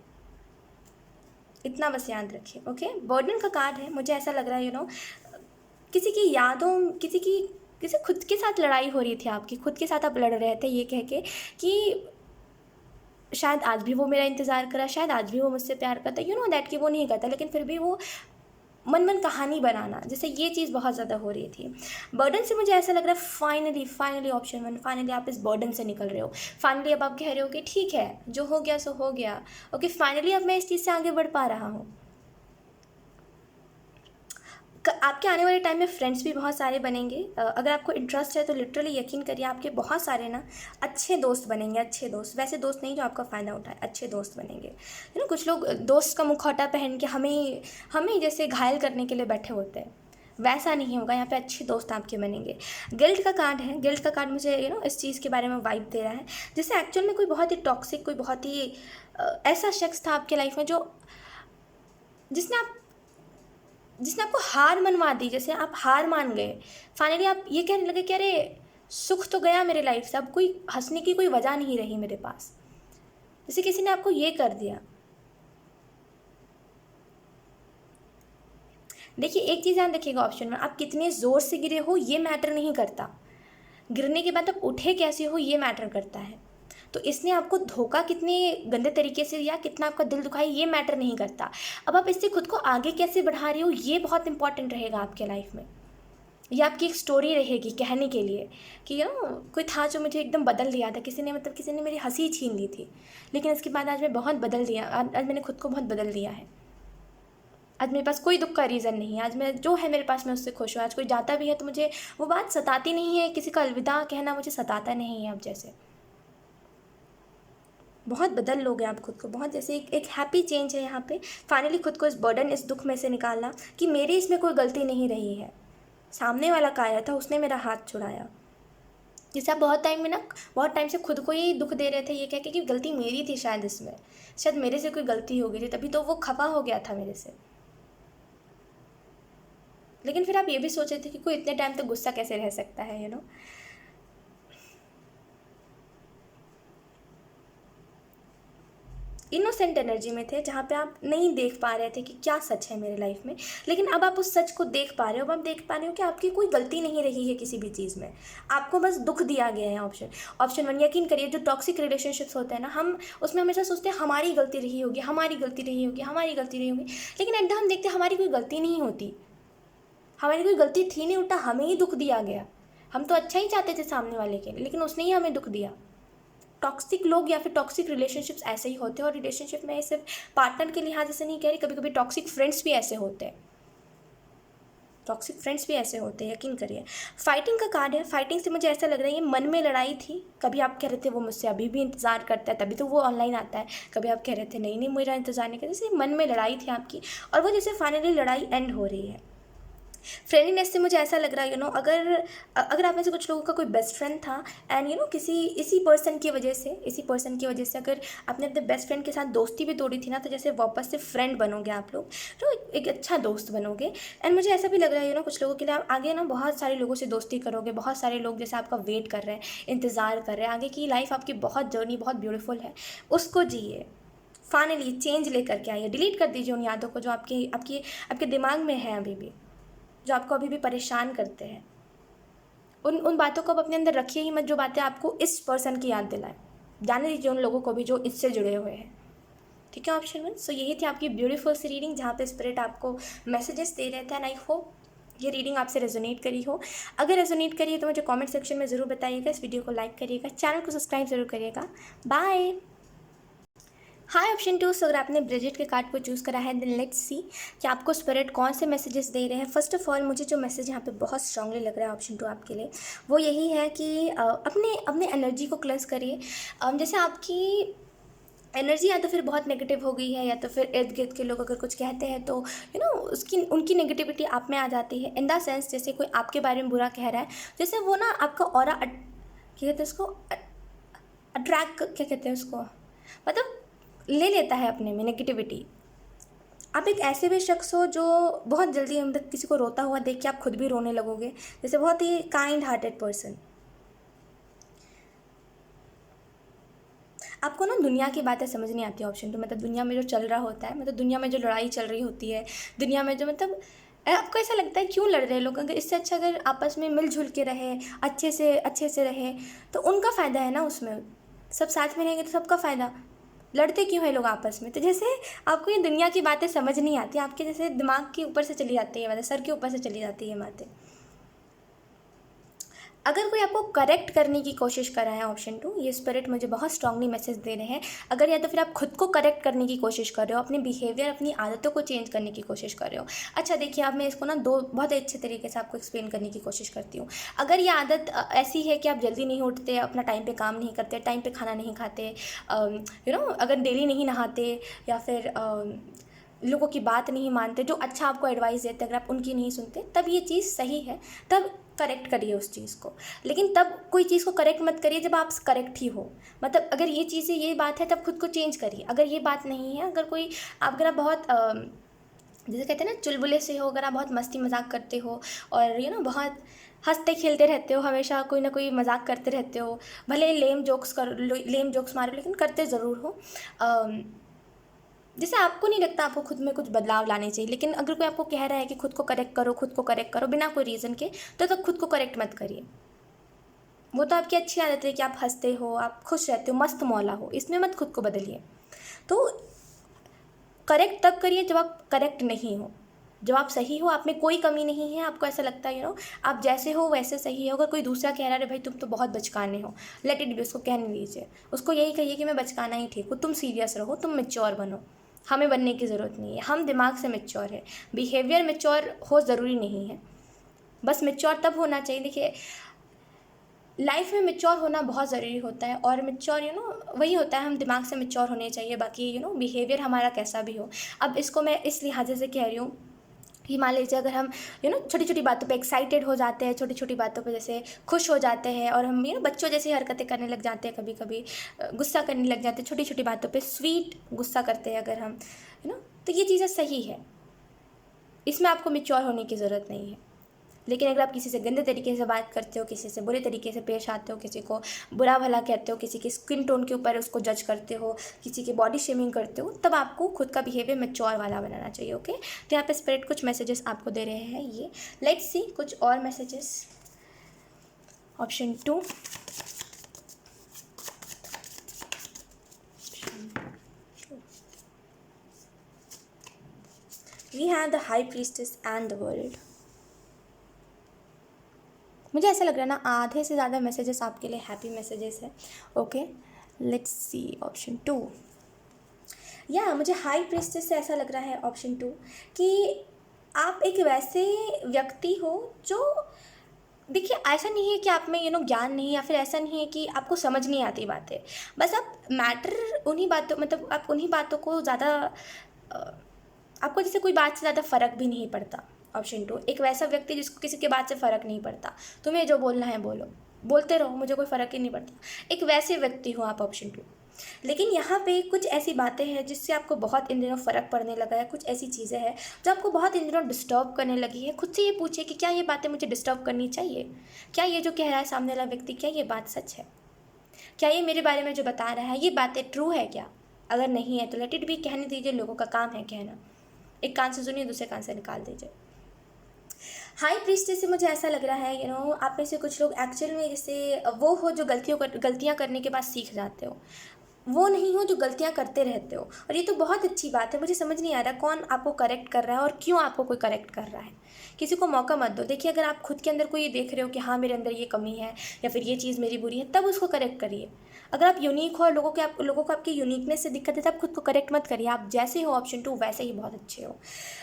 इतना बस याद रखिए। ओके, बर्डन का कार्ड है, मुझे ऐसा लग रहा है किसी की यादों, किसी खुद के साथ लड़ाई हो रही थी आपकी, खुद के साथ आप लड़ रहे थे ये कह के कि शायद आज भी वो मेरा इंतज़ार करा, शायद आज भी वो मुझसे प्यार करता, दैट कि वो नहीं करता, लेकिन फिर भी वो मन कहानी बनाना, जैसे ये चीज़ बहुत ज़्यादा हो रही थी। बर्डन से मुझे ऐसा लग रहा है फाइनली ऑप्शन 1, फाइनली आप इस बर्डन से निकल रहे हो। फाइनली अब आप कह रहे हो कि ठीक है, जो हो गया सो हो गया। ओके, फाइनली अब मैं इस चीज़ से आगे बढ़ पा रहा हूँ। आपके आने वाले टाइम में फ्रेंड्स भी बहुत सारे बनेंगे। अगर आपको इंटरेस्ट है तो लिटरली यकीन करिए, आपके बहुत सारे अच्छे दोस्त बनेंगे। अच्छे दोस्त, वैसे दोस्त नहीं जो आपका फ़ायदा उठाए, अच्छे दोस्त बनेंगे। कुछ लोग दोस्त का मुखौटा पहन के हमें जैसे घायल करने के लिए बैठे होते हैं, वैसा नहीं होगा। यहाँ पे अच्छे दोस्त आपके बनेंगे। गिल्ट का कार्ड है, गिल्ट का कार्ड मुझे इस चीज़ के बारे में वाइब दे रहा है जैसे एक्चुअल में कोई बहुत ही टॉक्सिक, कोई बहुत ही ऐसा शख्स था आपके लाइफ में जो जिसने आपको हार मनवा दी। जैसे आप हार मान गए, फाइनली आप ये कहने लगे कि अरे सुख तो गया मेरे लाइफ से, अब कोई हंसने की कोई वजह नहीं रही मेरे पास। जैसे किसी ने आपको ये कर दिया। देखिए, एक चीज़ ध्यान रखिएगा ऑप्शन में, आप कितने ज़ोर से गिरे हो ये मैटर नहीं करता, गिरने के बाद आप उठे कैसे हो ये मैटर करता है। तो इसने आपको धोखा कितने गंदे तरीके से या कितना आपका दिल दुखाया ये मैटर नहीं करता। अब आप इससे खुद को आगे कैसे बढ़ा रहे हो ये बहुत इंपॉर्टेंट रहेगा आपके लाइफ में। ये आपकी एक स्टोरी रहेगी कहने के लिए कि कोई था जो मुझे एकदम बदल दिया था, किसी ने मेरी हंसी छीन ली थी, लेकिन इसके बाद आज मैं बहुत बदल दिया, आज मैंने खुद को बहुत बदल दिया है। आज मेरे पास कोई दुख का रीज़न नहीं है, आज मैं जो है मेरे पास मैं उससे खुश हूँ। आज कोई जाता भी है तो मुझे वो बात सताती नहीं है, किसी का अलविदा कहना मुझे सताता नहीं है। अब जैसे बहुत बदल लोगे आप खुद को, बहुत जैसे एक हैप्पी चेंज है यहाँ पे। फाइनली खुद को इस बर्डन, इस दुख में से निकालना कि मेरी इसमें कोई गलती नहीं रही है, सामने वाला काया था, उसने मेरा हाथ छुड़ाया। जैसे आप बहुत टाइम से खुद को ही दुख दे रहे थे ये कह के कि गलती मेरी थी, शायद इसमें शायद मेरे से कोई गलती हो गई थी, तभी तो वो खफा हो गया था मेरे से। लेकिन फिर आप ये भी सोच रहे थे कि कोई इतने टाइम तक गुस्सा कैसे रह सकता है, इनोसेंट एनर्जी में थे, जहाँ पे आप नहीं देख पा रहे थे कि क्या सच है मेरे लाइफ में। लेकिन अब आप उस सच को देख पा रहे हो। अब आप देख पा रहे हो कि आपकी कोई गलती नहीं रही है किसी भी चीज़ में, आपको बस दुख दिया गया है। ऑप्शन वन, यकीन करिए जो टॉक्सिक रिलेशनशिप्स होते हैं ना, हम उसमें हमेशा सोचते हैं हमारी गलती रही होगी, हमारी गलती रही होगी, हमारी गलती रही होगी। लेकिन एट द हम देखते हैं हमारी कोई गलती नहीं होती, हमारी कोई गलती थी नहीं, उल्टा हमें ही दुख दिया गया। हम तो अच्छा ही चाहते थे सामने वाले के लिए, लेकिन उसने ही हमें दुख दिया। टॉक्सिक लोग या फिर टॉक्सिक रिलेशनशिप्स ऐसे ही होते हैं। और रिलेशनशिप में सिर्फ पार्टनर के लिहाज से नहीं कह रही, कभी कभी टॉक्सिक फ्रेंड्स भी ऐसे होते हैं, टॉक्सिक फ्रेंड्स भी ऐसे होते हैं, यकीन करिए। फाइटिंग का कार्ड है। फाइटिंग से मुझे ऐसा लग रहा है ये मन में लड़ाई थी। कभी आप कह रहे थे वो मुझसे अभी भी इंतज़ार करता है, तभी तो वो ऑनलाइन आता है। कभी आप कह रहे थे नहीं नहीं मेरा इंतज़ार नहीं करता। जैसे मन में लड़ाई थी आपकी, और वो जैसे फाइनली लड़ाई एंड हो रही है। फ्रेंडलीनेस से मुझे ऐसा लग रहा है अगर आप में से कुछ लोगों का कोई बेस्ट फ्रेंड था एंड इसी पर्सन की वजह से अगर आपने अपने बेस्ट फ्रेंड के साथ दोस्ती भी तोड़ी थी ना, तो जैसे वापस से फ्रेंड बनोगे आप लोग, तो एक अच्छा दोस्त बनोगे। एंड मुझे ऐसा भी लग रहा है कुछ लोगों के लिए आप आगे बहुत सारे लोगों से दोस्ती करोगे। बहुत सारे लोग जैसे आपका वेट कर रहे हैं, इंतज़ार कर रहे हैं। आगे की लाइफ आपकी बहुत जर्नी बहुत ब्यूटीफुल है, उसको जिए। फाइनली चेंज लेकर के आइए। डिलीट कर दीजिए उन यादों को जो आपके दिमाग में है अभी भी, जो आपको अभी भी परेशान करते हैं। उन बातों को अब अपने अंदर रखिए ही मत, जो बातें आपको इस पर्सन की याद दिलाएं। जाने दीजिए उन लोगों को भी जो इससे जुड़े हुए हैं। ठीक है, ऑप्शन वन। सो यही थी आपकी ब्यूटीफुल सी रीडिंग, जहाँ पे स्पिरिट आपको मैसेजेस दे रहे थे। एंड आई होप ये रीडिंग आपसे रेजोनेट करी हो। अगर रेजोनेट करी है तो मुझे कमेंट सेक्शन में ज़रूर बताइएगा। इस वीडियो को लाइक करिएगा, चैनल को सब्सक्राइब ज़रूर करिएगा। Bye. Hi option two. So अगर आपने ब्रिजिट के कार्ड को चूज़ करा है, देन लेट्स सी कि आपको स्पिरिट कौन से मैसेजेस दे रहे हैं। फर्स्ट ऑफ ऑल मुझे जो मैसेज यहाँ पे बहुत स्ट्रांगली लग रहा है ऑप्शन टू आपके लिए, वो यही है कि अपने एनर्जी को क्लेंस करिए। जैसे आपकी एनर्जी या तो फिर बहुत नेगेटिव हो गई है, या तो फिर इर्द गिर्द के लोग अगर कुछ कहते हैं तो उनकी नेगेटिविटी आप में आ जाती है। इन द सेंस जैसे कोई आपके बारे में बुरा कह रहा है, जैसे वो ना आपका ऑरा क्या कहते हैं उसको, अट्रैक्ट क्या कहते हैं उसको, मतलब ले लेता है अपने में नेगेटिविटी। आप एक ऐसे भी शख्स हो जो बहुत जल्दी मतलब किसी को रोता हुआ देख के आप खुद भी रोने लगोगे, जैसे बहुत ही काइंड हार्टेड पर्सन। आपको ना दुनिया की बातें समझ नहीं आती ऑप्शन टू, मतलब दुनिया में जो चल रहा होता है, मतलब दुनिया में जो लड़ाई चल रही होती है, दुनिया में जो आपको ऐसा लगता है क्यों लड़ रहे हैं लोग। अगर इससे अच्छा अगर आपस में मिलजुल के रहे, अच्छे से रहे, तो उनका फ़ायदा है ना उसमें। सब साथ में रहेंगे तो सबका फ़ायदा। लड़ते क्यों हैं लोग आपस में। तो जैसे आपको ये दुनिया की बातें समझ नहीं आती, आपके जैसे दिमाग के ऊपर से चली जाती है, मतलब सर के ऊपर से चली जाती है बातें। अगर कोई आपको करेक्ट करने की कोशिश कर रहा है ऑप्शन टू, ये स्पिरिट मुझे बहुत स्ट्रांगली मैसेज दे रहे हैं। अगर या तो फिर आप खुद को करेक्ट करने की कोशिश कर रहे हो, अपने बिहेवियर अपनी आदतों को चेंज करने की कोशिश कर रहे हो। अच्छा देखिए, अब मैं इसको ना दो बहुत अच्छे तरीके से आपको एक्सप्लेन करने की कोशिश करती हूँ। अगर ये आदत ऐसी है कि आप जल्दी नहीं उठते, अपना टाइम पे काम नहीं करते, टाइम पे खाना नहीं खाते, अगर डेली नहीं नहाते, या फिर लोगों की बात नहीं मानते, जो अच्छा आपको एडवाइस देते अगर आप उनकी नहीं सुनते, तब ये चीज़ सही है, तब करेक्ट करिए उस चीज़ को। लेकिन तब कोई चीज़ को करेक्ट मत करिए जब आप करेक्ट ही हो। मतलब अगर ये चीज़ है, ये बात है, तब खुद को चेंज करिए। अगर ये बात नहीं है, अगर आप बहुत जैसे कहते हैं ना चुलबुले से हो, अगर आप बहुत मस्ती मजाक करते हो और बहुत हंसते खेलते रहते हो, हमेशा कोई ना कोई मजाक करते रहते हो, भले लेम जोक्स मारो, लेकिन करते ज़रूर हो। जैसे आपको नहीं लगता आपको खुद में कुछ बदलाव लाने चाहिए, लेकिन अगर कोई आपको कह रहा है कि खुद को करेक्ट करो बिना कोई रीज़न के, तो तब खुद को करेक्ट मत करिए। वो तो आपकी अच्छी आदत है कि आप हंसते हो, आप खुश रहते हो, मस्त मौला हो, इसमें मत खुद को बदलिए। तो करेक्ट तब करिए जब आप करेक्ट नहीं हो, जब आप सही हो, आप में कोई कमी नहीं है, आपको ऐसा लगता है आप जैसे हो वैसे सही है। अगर कोई दूसरा कह रहा है भाई तुम तो बहुत बचकाने हो, लेट इट बी, उसको कहने दीजिए। उसको यही कहिए कि मैं बचकाना ही ठीक हूँ, तुम सीरियस रहो, तुम मैच्योर बनो। हमें बनने की ज़रूरत नहीं है, हम दिमाग से मैच्योर है। बिहेवियर मैच्योर हो ज़रूरी नहीं है, बस मैच्योर तब होना चाहिए। देखिए लाइफ में मैच्योर होना बहुत ज़रूरी होता है, और मैच्योर वही होता है, हम दिमाग से मैच्योर होने चाहिए। बाकी बिहेवियर हमारा कैसा भी हो। अब इसको मैं इस लिहाजे से कह रही हूँ कि मान लीजिए अगर हम छोटी छोटी बातों पे एक्साइटेड हो जाते हैं, छोटी छोटी बातों पे जैसे खुश हो जाते हैं, और हम बच्चों जैसी हरकतें करने लग जाते हैं, कभी कभी गुस्सा करने लग जाते हैं, छोटी छोटी बातों पे स्वीट गुस्सा करते हैं अगर हम, तो ये चीज़ें सही है, इसमें आपको मैच्योर होने की ज़रूरत नहीं है। लेकिन अगर आप किसी से गंदे तरीके से बात करते हो, किसी से बुरे तरीके से पेश आते हो, किसी को बुरा भला कहते हो, किसी की स्किन टोन के ऊपर उसको जज करते हो, किसी की बॉडी शेमिंग करते हो, तब आपको खुद का बिहेवियर मैच्योर वाला बनाना चाहिए। ओके, तो यहाँ पे स्पिरिट कुछ मैसेजेस आपको दे रहे हैं ये। लेट्स सी कुछ और मैसेजेस। Option 2, we have the high priestess and the world. मुझे ऐसा लग रहा है ना, आधे से ज़्यादा मैसेजेस आपके लिए हैप्पी मैसेजेस है। Okay, let's see option 2। या मुझे हाई प्रीस्टेस से ऐसा लग रहा है ऑप्शन 2 कि आप एक वैसे व्यक्ति हो जो, देखिए ऐसा नहीं है कि आप में ज्ञान नहीं, या फिर ऐसा नहीं है कि आपको समझ नहीं आती बातें, बस आप मैटर उन्हीं बातों, मतलब आप उन्हीं बातों को ज़्यादा, आपको जैसे कोई बात से ज़्यादा फ़र्क भी नहीं पड़ता। ऑप्शन 2, एक वैसा व्यक्ति जिसको किसी के बात से फ़र्क नहीं पड़ता, तुम्हें जो बोलना है बोलो, बोलते रहो, मुझे कोई फ़र्क ही नहीं पड़ता, एक वैसे व्यक्ति हो आप। ऑप्शन 2। लेकिन यहाँ पे कुछ ऐसी बातें हैं जिससे आपको बहुत इन दिनों फ़र्क पड़ने लगा है, कुछ ऐसी चीज़ें हैं जो आपको बहुत इन दिनों डिस्टर्ब करने लगी है। खुद से ये पूछिए कि क्या ये बातें मुझे डिस्टर्ब करनी चाहिए, क्या ये जो कह रहा है सामने वाला व्यक्ति, क्या ये बात सच है, क्या ये मेरे बारे में जो बता रहा है ये बातें ट्रू है क्या। अगर नहीं है तो लेट इट बी, कहने दीजिए, लोगों का काम है कहना, एक कान से सुनिए, दूसरे कान से निकाल दीजिए। हाई प्रीस्टेस से मुझे ऐसा लग रहा है आप में से कुछ लोग एक्चुअल में जैसे वो हो जो गलतियाँ करने के बाद सीख जाते हो, वो नहीं हो जो गलतियाँ करते रहते हो। और ये तो बहुत अच्छी बात है। मुझे समझ नहीं आ रहा कौन आपको करेक्ट कर रहा है और क्यों आपको कोई करेक्ट कर रहा है। किसी को मौका मत दो। देखिए, अगर आप खुद के अंदर कोई देख रहे हो कि हाँ मेरे अंदर ये कमी है या फिर ये चीज़ मेरी बुरी है, तब उसको करेक्ट करिए। अगर आप यूनिक हो और लोगों को आपकी यूनिकनेस से दिक्कत है, तब खुद को करेक्ट मत करिए। आप जैसे हो ऑप्शन 2 वैसे ही बहुत अच्छे हो।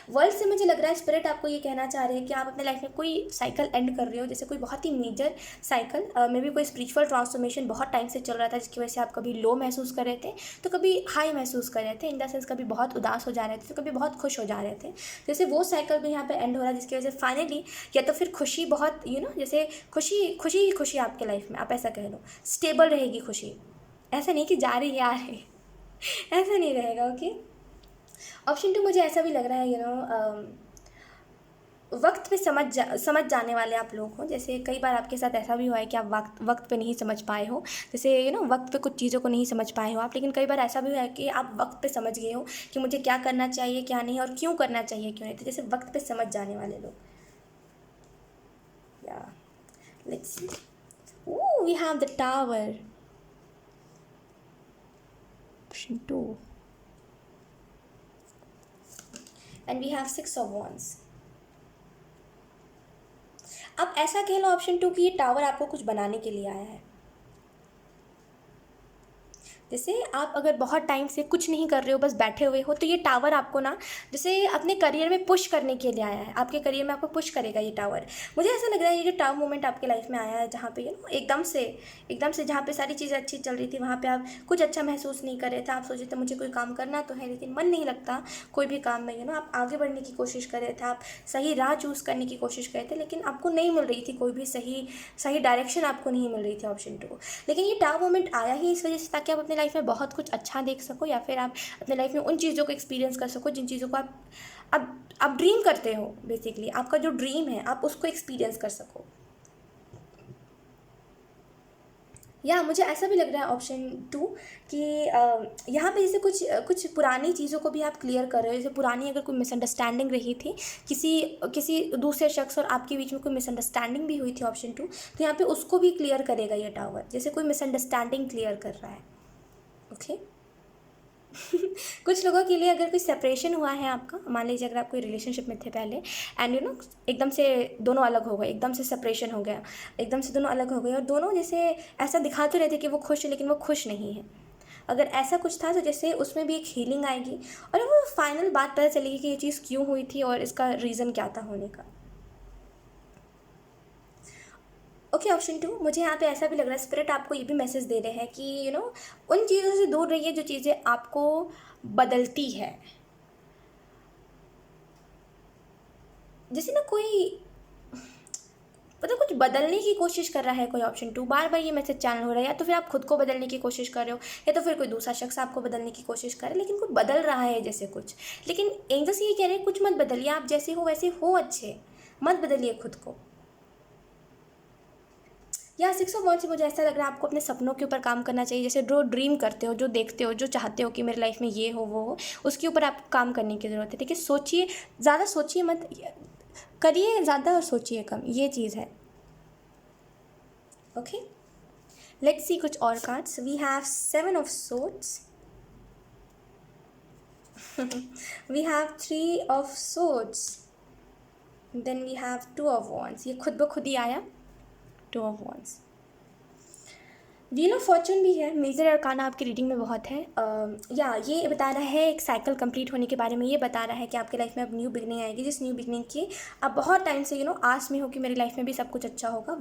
वर्ल्ड से मुझे लग रहा है स्पिरिट आपको ये कहना चाह रहे हैं कि आप अपने लाइफ में कोई साइकिल एंड कर रहे हो, जैसे कोई बहुत ही मेजर साइकिल, मे बी कोई स्पिरिचुअल ट्रांसफॉर्मेशन बहुत टाइम से चल रहा था, जिसकी वजह से आप कभी लो महसूस कर रहे थे तो कभी हाई महसूस कर रहे थे, इन द सेंस कभी बहुत उदास हो जा रहे थे तो कभी बहुत खुश हो जा रहे थे। जैसे वो साइकिल भी यहाँ पे एंड हो रहा है, जिसकी वजह से फाइनली या तो फिर खुशी बहुत जैसे खुशी खुशी ही खुशी आपके लाइफ में, आप ऐसा कह लो, स्टेबल रहेगी खुशी। ऐसा नहीं कि जा रही है आ रही, ऐसा नहीं रहेगा। ओके, ऑप्शन 2 मुझे ऐसा भी लग रहा है वक्त पे समझ जाने वाले आप लोग हो। जैसे कई बार आपके साथ ऐसा भी हुआ है कि आप वक्त पे नहीं समझ पाए हो, जैसे वक्त पे कुछ चीज़ों को नहीं समझ पाए हो आप, लेकिन कई बार ऐसा भी हुआ है कि आप वक्त पे समझ गए हो कि मुझे क्या करना चाहिए क्या नहीं, और क्यों करना चाहिए क्यों नहीं। तो जैसे वक्त पे समझ जाने वाले लोग। या let's see, oh we have the tower, option 2, and we have 6 of wands। आप ऐसा कह लो ऑप्शन 2 कि ये टावर आपको कुछ बनाने के लिए आया है। जैसे आप अगर बहुत टाइम से कुछ नहीं कर रहे हो, बस बैठे हुए हो, तो ये टावर आपको ना जैसे अपने करियर में पुश करने के लिए आया है। आपके करियर में आपको पुश करेगा ये टावर। मुझे ऐसा लग रहा है ये जो टावर मोमेंट आपके लाइफ में आया है, जहाँ पे एकदम से जहाँ पे सारी चीज़ें अच्छी चल रही थी, वहाँ पे आप कुछ अच्छा महसूस नहीं कर रहे थे। आप सोचे थे मुझे कोई काम करना तो है, लेकिन मन नहीं लगता कोई भी काम में। आप आगे बढ़ने की कोशिश कर रहे थे, आप सही राह चूज़ करने की कोशिश कर रहे थे, लेकिन आपको नहीं मिल रही थी कोई भी सही डायरेक्शन, आपको नहीं मिल रही थी ऑप्शन 2। लेकिन ये टावर मोमेंट आया ही इस वजह से ताकि आप अपने लाइफ में बहुत कुछ अच्छा देख सको, या फिर आप अपने लाइफ में उन चीज़ों को एक्सपीरियंस कर सको जिन चीज़ों को आप ड्रीम करते हो। बेसिकली आपका जो ड्रीम है आप उसको एक्सपीरियंस कर सको। या मुझे ऐसा भी लग रहा है ऑप्शन 2 कि यहाँ पे जैसे कुछ पुरानी चीज़ों को भी आप क्लियर कर रहे हो। जैसे पुरानी अगर कोई मिसअंडरस्टैंडिंग रही थी, किसी दूसरे शख्स और आपके बीच में कोई मिसअंडरस्टैंडिंग भी हुई थी ऑप्शन 2, तो यहाँ पे उसको भी क्लियर करेगा ये टावर, जैसे कोई मिसअंडरस्टैंडिंग क्लियर कर रहा है। ओके कुछ लोगों के लिए अगर कोई सेपरेशन हुआ है आपका, मान लीजिए अगर आप कोई रिलेशनशिप में थे पहले एंड एकदम से दोनों अलग हो गए, एकदम से सेपरेशन हो गया, एकदम से दोनों अलग हो गए, और दोनों जैसे ऐसा दिखाते रहते कि वो खुश है लेकिन वो खुश नहीं है। अगर ऐसा कुछ था तो जैसे उसमें भी एक हीलिंग आएगी और वो फाइनल बात पता चलेगी कि ये चीज़ क्यों हुई थी और इसका रीज़न क्या था होने का। ओके, ऑप्शन 2 मुझे यहाँ पे ऐसा भी लग रहा है स्पिरिट आपको ये भी मैसेज दे रहे हैं कि उन चीज़ों से दूर रहिए जो चीज़ें आपको बदलती है। जैसे ना कोई मतलब कुछ बदलने की कोशिश कर रहा है कोई ऑप्शन 2, बार बार ये मैसेज चैनल हो रहा है, या तो फिर आप खुद को बदलने की कोशिश कर रहे हो, या तो फिर कोई दूसरा शख्स आपको बदलने की कोशिश कर रहा है, लेकिन कोई बदल रहा है जैसे कुछ। लेकिन एंजल्स ये कह रहे हैं कुछ मत बदलिए, आप जैसे हो वैसे हो अच्छे, मत बदलिए खुद को। या 6 ऑफ वांड्स से मुझे ऐसा लग रहा है आपको अपने सपनों के ऊपर काम करना चाहिए। जैसे जो ड्रीम करते हो, जो देखते हो, जो चाहते हो कि मेरी लाइफ में ये हो वो हो, उसके ऊपर आपको काम करने की ज़रूरत है। ठीक है, सोचिए, ज़्यादा सोचिए मत, करिए ज़्यादा और सोचिए कम, ये चीज़ है। ओके, लेट्स सी कुछ और cards. We have 7 of swords, we have 3 of swords, then we have 2 of wands. ये खुद ब खुद ही आया, 2 of wands. Wheel of fortune भी है, मेजर अरकाना आपकी रीडिंग में बहुत है। या ये बता रहा है एक साइकिल कंप्लीट होने के बारे में, ये बता रहा है कि आपकी लाइफ में अब न्यू बिगनिंग आएगी, जिस न्यू बिगनिंग की आप बहुत टाइम से आस में हो कि मेरी लाइफ में भी सब कुछ अच्छा होगा,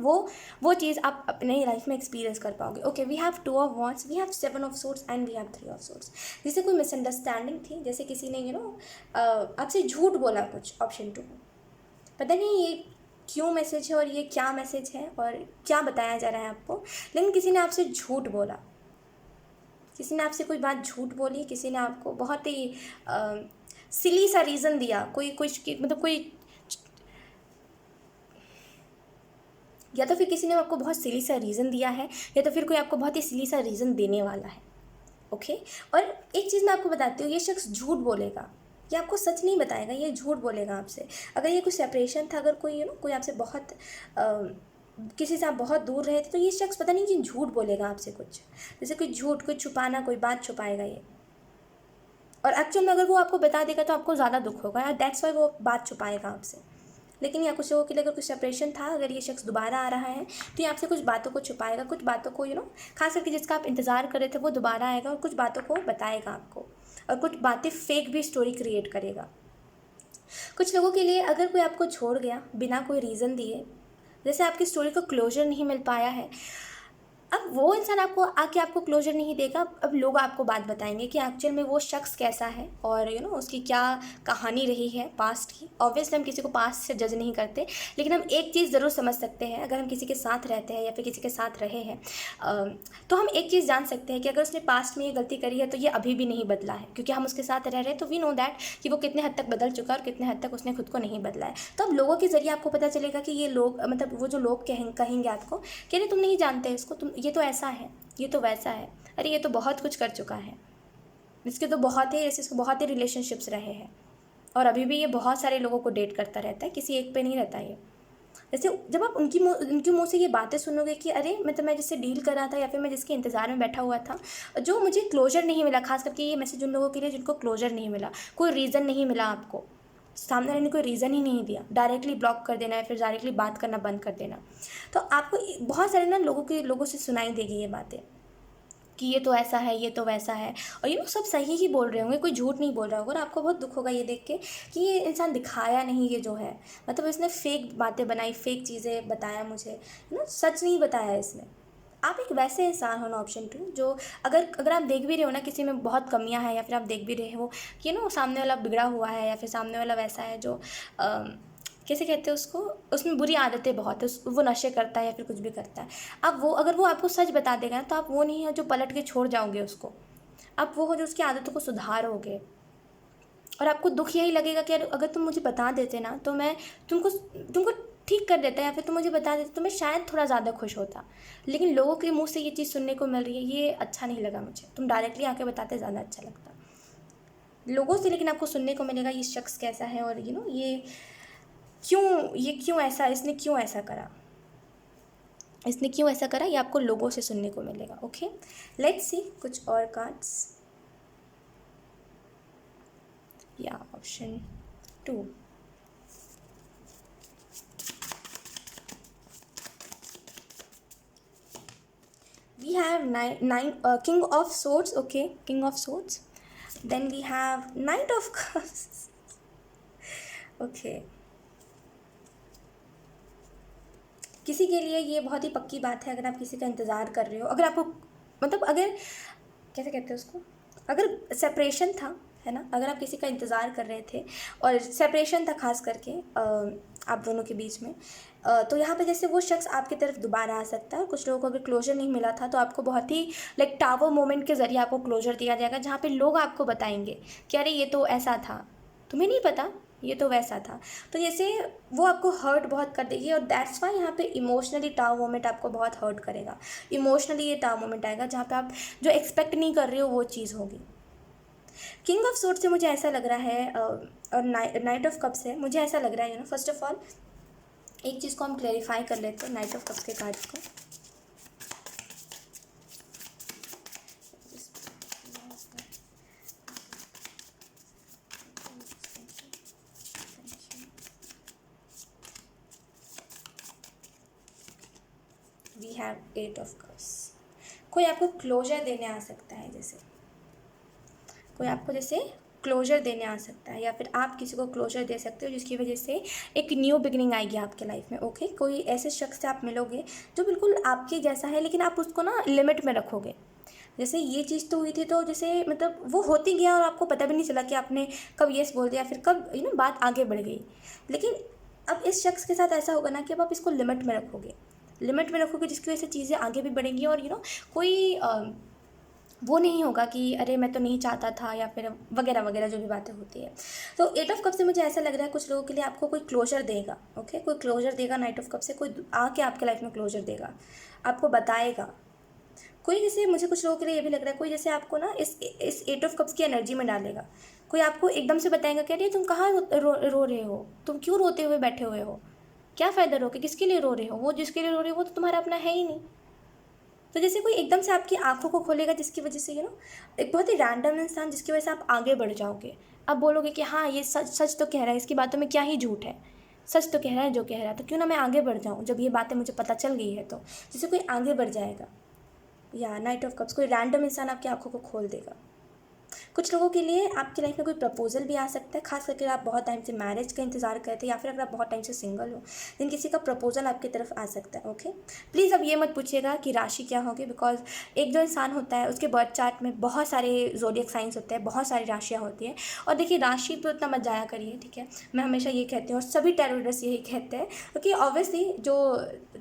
वो चीज़ आप अपने लाइफ में एक्सपीरियंस कर पाओगे। Okay, we have 2 of wands, we have 7 of swords and we have 3 of swords. जैसे कोई मिसअंडरस्टैंडिंग थी, जैसे किसी ने आपसे झूठ बोला कुछ, ऑप्शन 2। पता नहीं ये क्यों मैसेज है और ये क्या मैसेज है और क्या बताया जा रहा है आपको, लेकिन किसी ने आपसे झूठ बोला, किसी ने आपसे कोई बात झूठ बोली, किसी ने आपको बहुत ही सिली सा रीज़न दिया, कोई मतलब कोई, या तो फिर किसी ने आपको बहुत सिली सा रीज़न दिया है, या तो फिर कोई आपको बहुत ही सिली सा रीज़न देने वाला है। ओके, और एक चीज़ मैं आपको बताती हूँ, ये शख्स झूठ बोलेगा, ये आपको सच नहीं बताएगा, ये झूठ बोलेगा आपसे। अगर ये कोई सेपरेशन था, अगर कोई कोई आपसे बहुत किसी से आप बहुत दूर रहे थे, तो ये शख्स पता नहीं कि झूठ बोलेगा आपसे कुछ, जैसे कोई झूठ, कोई छुपाना, कोई बात छुपाएगा ये। और एक्चुअल में अगर वो आपको बता देगा तो आपको ज़्यादा दुख होगा, दैट्स वाई वो बात छुपाएगा आपसे। लेकिन या कुछ लोगों के लिए अगर कुछ सेपरेशन था, अगर ये शख्स दोबारा आ रहा है तो ये आपसे कुछ बातों को छुपाएगा, कुछ बातों को खास करके जिसका आप इंतज़ार कर रहे थे वो दोबारा आएगा और कुछ बातों को बताएगा आपको, और कुछ बातें फेक भी स्टोरी क्रिएट करेगा। कुछ लोगों के लिए अगर कोई आपको छोड़ गया बिना कोई रीज़न दिए, जैसे आपकी स्टोरी को क्लोजर नहीं मिल पाया है, अब वो इंसान आपको आके आपको क्लोजर नहीं देगा, अब लोग आपको बात बताएंगे कि एक्चुअल में वो शख्स कैसा है और उसकी क्या कहानी रही है पास्ट की। ऑब्वियसली हम किसी को पास्ट से जज नहीं करते, लेकिन हम एक चीज़ ज़रूर समझ सकते हैं, अगर हम किसी के साथ रहते हैं या फिर किसी के साथ रहे हैं तो हम एक चीज़ जान सकते हैं कि अगर उसने पास्ट में ये गलती करी है तो ये अभी भी नहीं बदला है, क्योंकि हम उसके साथ रह रहे हैं, तो वी नो दैट कि वो कितने हद तक बदल चुका है और कितने हद तक उसने खुद को नहीं बदला है। तो अब लोगों के ज़रिए आपको पता चलेगा कि ये लोग, मतलब वो जो लोग कहेंगे आपको कि अरे तुम नहीं जानते इसको, तुम ये तो ऐसा है, ये तो वैसा है, अरे ये तो बहुत कुछ कर चुका है, इसके तो बहुत ही इसके बहुत ही रिलेशनशिप्स रहे हैं और अभी भी ये बहुत सारे लोगों को डेट करता रहता है, किसी एक पे नहीं रहता ये। जैसे जब आप उनकी मुँह से ये बातें सुनोगे कि अरे मतलब मैं जिससे डील कर रहा था या फिर मैं जिसके इंतज़ार में बैठा हुआ था, जो मुझे क्लोजर नहीं मिला, खास करके ये मैसेज उन लोगों के लिए जिनको क्लोजर नहीं मिला, कोई रीज़न नहीं मिला, आपको सामने वाले ने कोई रीज़न ही नहीं दिया, डायरेक्टली ब्लॉक कर देना है, फिर डायरेक्टली बात करना बंद कर देना, तो आपको बहुत सारे लोगों से सुनाई देगी ये बातें कि ये तो ऐसा है, ये तो वैसा है, और सब सही ही बोल रहे होंगे, कोई झूठ नहीं बोल रहा होगा, और आपको बहुत दुख होगा ये देख के कि ये इंसान दिखाया नहीं, ये जो है मतलब इसने फेक बातें बनाई, फेक चीज़ें बताया मुझे, सच नहीं बताया इसने। आप एक वैसे इंसान हो ना, ऑप्शन 2, जो अगर आप देख भी रहे हो ना किसी में बहुत कमियां हैं, या फिर आप देख भी रहे हो कि सामने वाला बिगड़ा हुआ है, या फिर सामने वाला वैसा है जो कैसे कहते हैं उसको, उसमें बुरी आदतें बहुत है, वो नशे करता है या फिर कुछ भी करता है, अब अगर वो आपको सच बता देगा ना, तो आप वो नहीं है जो पलट के छोड़ जाओगे उसको, आप वो हो जो उसकी आदतों को सुधारोगे। और आपको दुख यही लगेगा कि अगर तुम मुझे बता देते ना तो मैं तुमको ठीक कर देता, या फिर तुम मुझे बता देते तो मैं शायद थोड़ा ज़्यादा खुश होता, लेकिन लोगों के मुंह से ये चीज़ सुनने को मिल रही है, ये अच्छा नहीं लगा मुझे, तुम डायरेक्टली आके बताते ज़्यादा अच्छा लगता लोगों से, लेकिन आपको सुनने को मिलेगा ये शख्स कैसा है और ये क्यों ऐसा, इसने क्यों ऐसा करा, इसने क्यों ऐसा करा, ये आपको लोगों से सुनने को मिलेगा। ओके, लेट्स सी कुछ और कार्ड्स। या option 2, we have nine king of swords. Okay, king of swords, then we have knight of cups. Okay, किसी के लिए ये बहुत ही पक्की बात है, अगर आप किसी का इंतज़ार कर रहे हो, अगर आपको मतलब अगर कैसे कहते हैं उसको, अगर सेपरेशन था है ना। अगर आप किसी का इंतज़ार कर रहे थे और सेपरेशन था खास करके आप दोनों के बीच में, तो यहाँ पे जैसे वो शख्स आपकी तरफ दोबारा आ सकता है। और कुछ लोगों को अगर क्लोजर नहीं मिला था तो आपको बहुत ही लाइक टावर मोमेंट के ज़रिए आपको क्लोजर दिया जाएगा, जहाँ पे लोग आपको बताएंगे कि अरे ये तो ऐसा था, तुम्हें नहीं पता, ये तो वैसा था। तो जैसे वो आपको हर्ट बहुत कर देगी, और दैट्स वाई यहाँ पे इमोशनली टावर मोमेंट आपको बहुत हर्ट करेगा। इमोशनली ये टावर मोमेंट आएगा जहाँ पे आप जो एक्सपेक्ट नहीं कर रहे हो वो चीज़ होगी। किंग ऑफ सोर्ड से मुझे ऐसा लग रहा है, और नाइट ऑफ कप्स है, मुझे ऐसा लग रहा है फर्स्ट ऑफ ऑल एक चीज़ को हम क्लेरिफाई कर लेते हैं नाइट ऑफ कप्स के कार्ड्स को। We have eight of cups. कोई आपको क्लोजर देने आ सकता है, जैसे कोई आपको जैसे क्लोजर देने आ सकता है, या फिर आप किसी को क्लोजर दे सकते हो जिसकी वजह से एक न्यू बिगनिंग आएगी आपके लाइफ में। ओके, कोई ऐसे शख्स से आप मिलोगे जो बिल्कुल आपके जैसा है, लेकिन आप उसको ना लिमिट में रखोगे। जैसे ये चीज़ तो हुई थी, तो जैसे मतलब वो होती गया और आपको पता भी नहीं चला कि आपने कब येस बोल दिया, फिर कब बात आगे बढ़ गई। लेकिन अब इस शख्स के साथ ऐसा होगा ना कि अब आप इसको लिमिट में रखोगे, लिमिट में रखोगे, जिसकी वजह से चीज़ें आगे भी बढ़ेंगी। और कोई वो नहीं होगा कि अरे मैं तो नहीं चाहता था, या फिर वगैरह वगैरह जो भी बातें होती है। तो एट ऑफ कप से मुझे ऐसा लग रहा है कुछ लोगों के लिए आपको कोई क्लोजर देगा। ओके, कोई क्लोजर देगा नाइट ऑफ कप से, कोई आके आपके लाइफ में क्लोजर देगा, आपको बताएगा। कोई जैसे मुझे कुछ लोगों के लिए ये भी लग रहा है, कोई जैसे आपको ना इस एट ऑफ कप्स की एनर्जी में डालेगा। कोई आपको एकदम से बताएगा कि अरे तुम कहाँ रो रहे हो, तुम क्यों रोते हुए बैठे हुए हो, क्या फ़ायदा रो के, किसके लिए रो रहे हो, वो जिसके लिए रो रहे हो वो तो तुम्हारा अपना है ही नहीं। तो जैसे कोई एकदम से आपकी आंखों को खोलेगा, जिसकी वजह से एक बहुत ही रैंडम इंसान, जिसकी वजह से आप आगे बढ़ जाओगे। आप बोलोगे कि हाँ ये सच सच तो कह रहा है, इसकी बातों में क्या ही झूठ है, सच तो कह रहा है जो कह रहा है, तो क्यों ना मैं आगे बढ़ जाऊँ जब ये बातें मुझे पता चल गई है। तो जैसे कोई आगे बढ़ जाएगा, या नाइट ऑफ कप्स कोई रैंडम इंसान आपकी आंखों को खोल देगा। कुछ लोगों के लिए आपकी लाइफ में कोई प्रपोजल भी आ सकता है, खास करके आप बहुत टाइम से मैरिज का इंतजार करते हैं, या फिर अगर आप बहुत टाइम से सिंगल हो, लेकिन किसी का प्रपोजल आपकी तरफ आ सकता है। ओके, प्लीज़ अब ये मत पूछिएगा कि राशि क्या होगी, बिकॉज एक जो इंसान होता है उसके बर्थ चार्ट में बहुत सारे जोडियक साइंस होते हैं, बहुत सारी राशियाँ होती हैं। और देखिए राशि तो इतना मत जाया करिए, ठीक है। मैं हमेशा ये कहती हूँ और सभी टैरो रीडर्स यही कहते हैं, क्योंकि ऑब्वियसली जो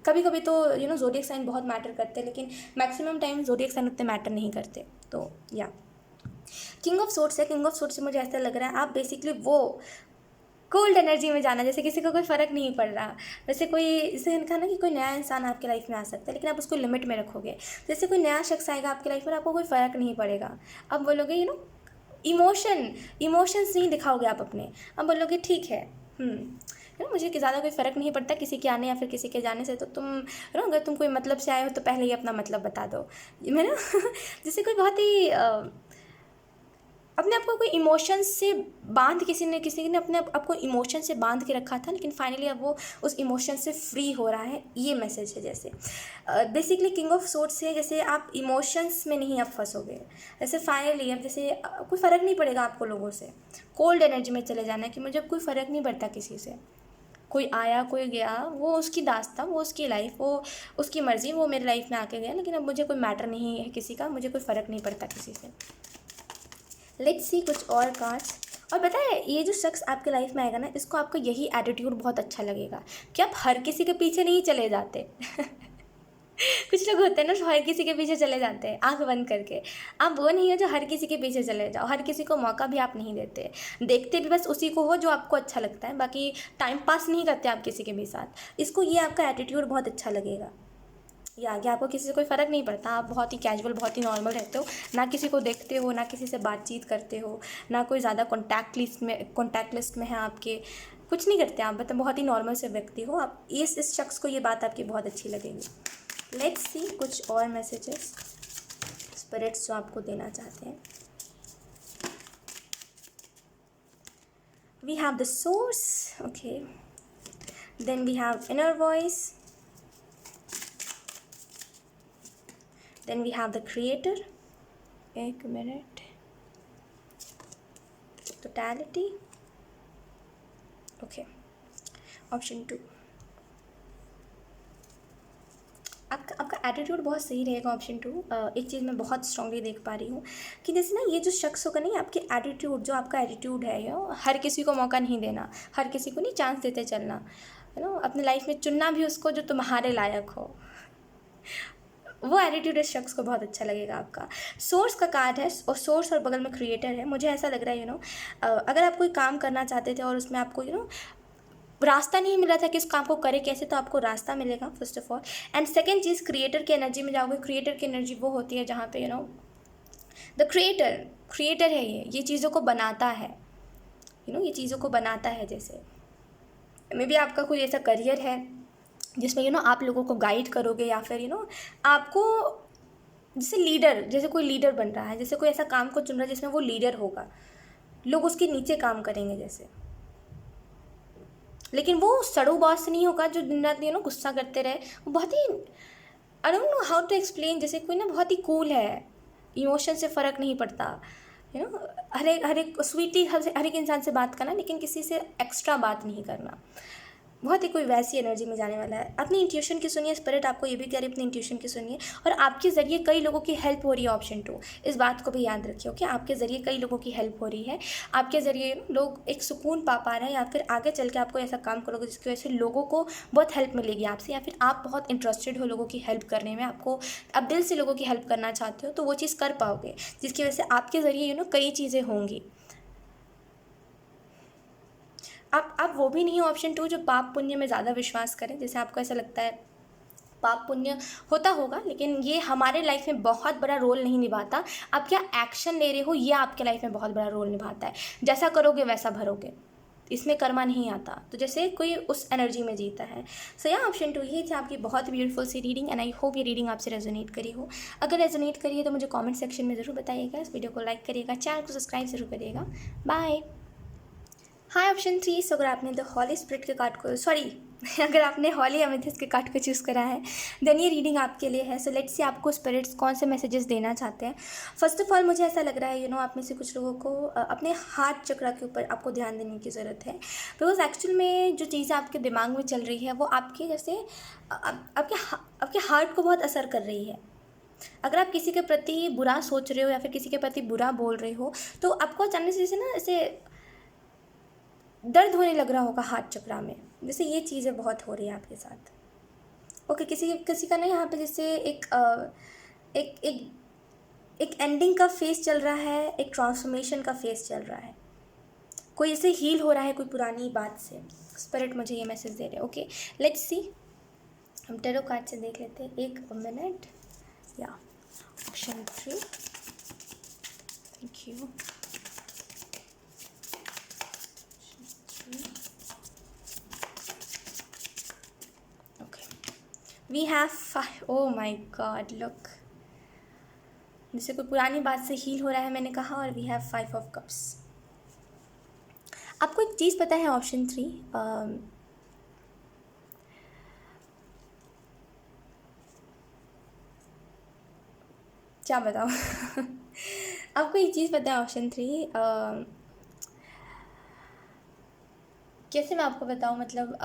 कभी कभी तो जोडियक साइन बहुत मैटर करते हैं, लेकिन मैक्सिमम टाइम जोडियक साइन उतने मैटर नहीं करते। तो या किंग ऑफ सोर्ड्स है, किंग ऑफ सोर्ड्स से मुझे ऐसा लग रहा है आप बेसिकली वो कोल्ड एनर्जी में जाना, जैसे किसी को कोई फ़र्क नहीं पड़ रहा। वैसे कोई जैसे कहा ना कि कोई नया इंसान आपके लाइफ में आ सकता है, लेकिन आप उसको लिमिट में रखोगे। जैसे कोई नया शख्स आएगा आपकी लाइफ में, आपको कोई फ़र्क नहीं पड़ेगा। आप बोलोगे इमोशंस नहीं दिखाओगे आप अपने। आप बोलोगे ठीक है, मुझे कि ज़्यादा कोई फ़र्क नहीं पड़ता किसी के आने या फिर किसी के जाने से, तो तुम अगर तुम कोई मतलब से आए हो तो पहले ही अपना मतलब बता दो। मैं ना जैसे कोई बहुत ही अपने आप को कोई इमोशंस से बांध, किसी ने अपने आप को इमोशन से बांध के रखा था, लेकिन फाइनली अब वो उस इमोशन से फ्री हो रहा है, ये मैसेज है। जैसे बेसिकली किंग ऑफ सोर्ड्स से जैसे आप इमोशंस में नहीं अब फंसोगे। जैसे फाइनली अब जैसे कोई फ़र्क नहीं पड़ेगा आपको लोगों से, कोल्ड एनर्जी में चले जाना है कि मुझे अब कोई फ़र्क नहीं पड़ता किसी से, कोई आया कोई गया, वो उसकी दास्तां, वो उसकी लाइफ, वो उसकी मर्ज़ी, वो मेरी लाइफ में आके गया, लेकिन अब मुझे कोई मैटर नहीं है किसी का, मुझे कोई फ़र्क नहीं पड़ता किसी से। लेट्स सी कुछ और कार्ड्स। और पता है ये जो शख्स आपके लाइफ में आएगा ना, इसको आपका यही एटीट्यूड बहुत अच्छा लगेगा कि आप हर किसी के पीछे नहीं चले जाते। कुछ लोग होते हैं ना जो हर किसी के पीछे चले जाते हैं आंख बंद करके। आप वो नहीं हो जो हर किसी के पीछे चले जाओ, हर किसी को मौका भी आप नहीं देते, देखते भी बस उसी को हो जो आपको अच्छा लगता है, बाकी टाइम पास नहीं करते आप किसी के भी साथ। इसको ये आपका एटीट्यूड बहुत अच्छा लगेगा, या कि आपको किसी से कोई फ़र्क नहीं पड़ता, आप बहुत ही कैजुअल, बहुत ही नॉर्मल रहते हो, ना किसी को देखते हो, ना किसी से बातचीत करते हो, ना कोई ज़्यादा कॉन्टैक्ट लिस्ट में है आपके, कुछ नहीं करते आप, मतलब बहुत ही नॉर्मल से व्यक्ति हो आप। इस शख्स को ये बात आपकी बहुत अच्छी लगेगी। लेट्स सी कुछ और मैसेजेस स्पिरिट्स जो आपको देना चाहते हैं। We have the source, okay, then we have inner voice, then we have the creator, एक मिनट, totality, okay, option 2। आपका एटीट्यूड बहुत सही रहेगा ऑप्शन 2। एक चीज़ मैं बहुत स्ट्रांगली देख पा रही हूँ कि जैसे ना ये जो शख्स होगा नहीं, आपके एटीट्यूड, जो आपका एटीट्यूड है, हर किसी को मौका नहीं देना, हर किसी को नहीं चांस देते चलना, अपने लाइफ में चुनना भी उसको जो तुम्हारे लायक हो, वो एटीट्यूड इस शख्स को बहुत अच्छा लगेगा आपका। सोर्स का कार्ड है और सोर्स और बगल में क्रिएटर है। मुझे ऐसा लग रहा है अगर आप कोई काम करना चाहते थे और उसमें आपको रास्ता नहीं मिल रहा था कि इस काम को करे कैसे, तो आपको रास्ता मिलेगा first of all. And second cheese, creator की एनर्जी में जाओगे। क्रिएटर की एनर्जी वो होती है जहाँ पे द क्रिएटर है, ये चीज़ों को बनाता है, ये चीज़ों को बनाता है। जैसे मे बी आपका कोई ऐसा करियर है जिसमें आप लोगों को गाइड करोगे, या फिर आपको जैसे लीडर, जैसे कोई लीडर बन रहा है, जैसे कोई ऐसा काम को चुन रहा है जिसमें वो लीडर होगा, लोग उसके नीचे काम करेंगे जैसे, लेकिन वो सड़ू बॉस नहीं होगा जो दिन रात गुस्सा करते रहे। वो बहुत ही, I don't know how to explain, जैसे कोई बहुत ही कूल है, इमोशन से फ़र्क नहीं पड़ता, हर एक स्वीटली हर एक इंसान से बात करना, लेकिन किसी से एक्स्ट्रा बात नहीं करना। बहुत ही कोई वैसी एनर्जी में जाने वाला है। अपनी इंट्यूशन की सुनिए, स्पिरिट आपको ये भी कह रही है अपनी इंट्यूशन की सुनिए, और आपके ज़रिए कई लोगों की हेल्प हो रही है ऑप्शन 2। इस बात को भी याद रखिए, ओके। आपके ज़रिए कई लोगों की हेल्प हो रही है, आपके ज़रिए लोग एक सुकून पा रहे हैं, या फिर आगे चल के आपको ऐसा काम करोगे जिसकी वजह से लोगों को बहुत हेल्प मिलेगी आपसे, या फिर आप बहुत इंटरेस्टेड हो लोगों की हेल्प करने में, आप दिल से लोगों की हेल्प करना चाहते हो, तो वो चीज़ कर पाओगे, जिसकी वजह से आपके ज़रिए कई चीज़ें होंगी। आप वो भी नहीं हो ऑप्शन 2 जो पाप पुण्य में ज़्यादा विश्वास करें। जैसे आपको ऐसा लगता है पाप पुण्य होता होगा, लेकिन ये हमारे लाइफ में बहुत बड़ा रोल नहीं निभाता। आप क्या एक्शन ले रहे हो, ये आपके लाइफ में बहुत बड़ा रोल निभाता है। जैसा करोगे वैसा भरोगे, इसमें कर्मा नहीं आता। तो जैसे कोई उस एनर्जी में जीता है। सो या ऑप्शन 2 ये थी आपकी बहुत ब्यूटीफुल सी रीडिंग, एंड आई होप ये रीडिंग आपसे रेजोनेट करी हो। अगर रेजोनेट करी है तो मुझे कमेंट सेक्शन में ज़रूर बताइएगा। इस वीडियो को लाइक करिएगा, चैनल को सब्सक्राइब ज़रूर करिएगा। बाय। हाँ ऑप्शन 3, सो अगर आपने द हॉली स्पिरिट के कार्ड को, सॉरी अगर आपने हॉली अमेथिस्ट के कार्ड को चूज़ करा है, देन ये रीडिंग आपके लिए है। सो लेट्स सी आपको स्पिरिट्स कौन से मैसेजेस देना चाहते हैं। फर्स्ट ऑफ ऑल मुझे ऐसा लग रहा है आप में से कुछ लोगों को अपने हार्ट चक्र के ऊपर आपको ध्यान देने की ज़रूरत है, बिकॉज एक्चुअल में जो चीज़ें आपके दिमाग में चल रही है वो आपके जैसे आपके हार्ट को बहुत असर कर रही है। अगर आप किसी के प्रति बुरा सोच रहे हो या फिर किसी के प्रति बुरा बोल रहे हो, तो आपको अचानक से जैसे ऐसे दर्द होने लग रहा होगा हार्ट चक्रा में, जैसे ये चीज़ें बहुत हो रही है आपके साथ। ओके, किसी का ना यहाँ पे जैसे एक एक एंडिंग का फेस चल रहा है, एक ट्रांसफॉर्मेशन का फेस चल रहा है, कोई ऐसे हील हो रहा है कोई पुरानी बात से। स्पिरिट मुझे ये मैसेज दे रहे हैं। ओके लेट्स सी, हम टेरो कार्ड से देख लेते हैं। एक मिनट, या option 3, thank you. We have 5, oh my God, look, जैसे कोई पुरानी बात से हील हो रहा है मैंने कहा, और we have 5 of cups। आपको एक चीज़ पता है ऑप्शन 3, क्या बताऊँ आपको एक चीज़ पता है ऑप्शन 3, कैसे मैं आपको बताऊँ, मतलब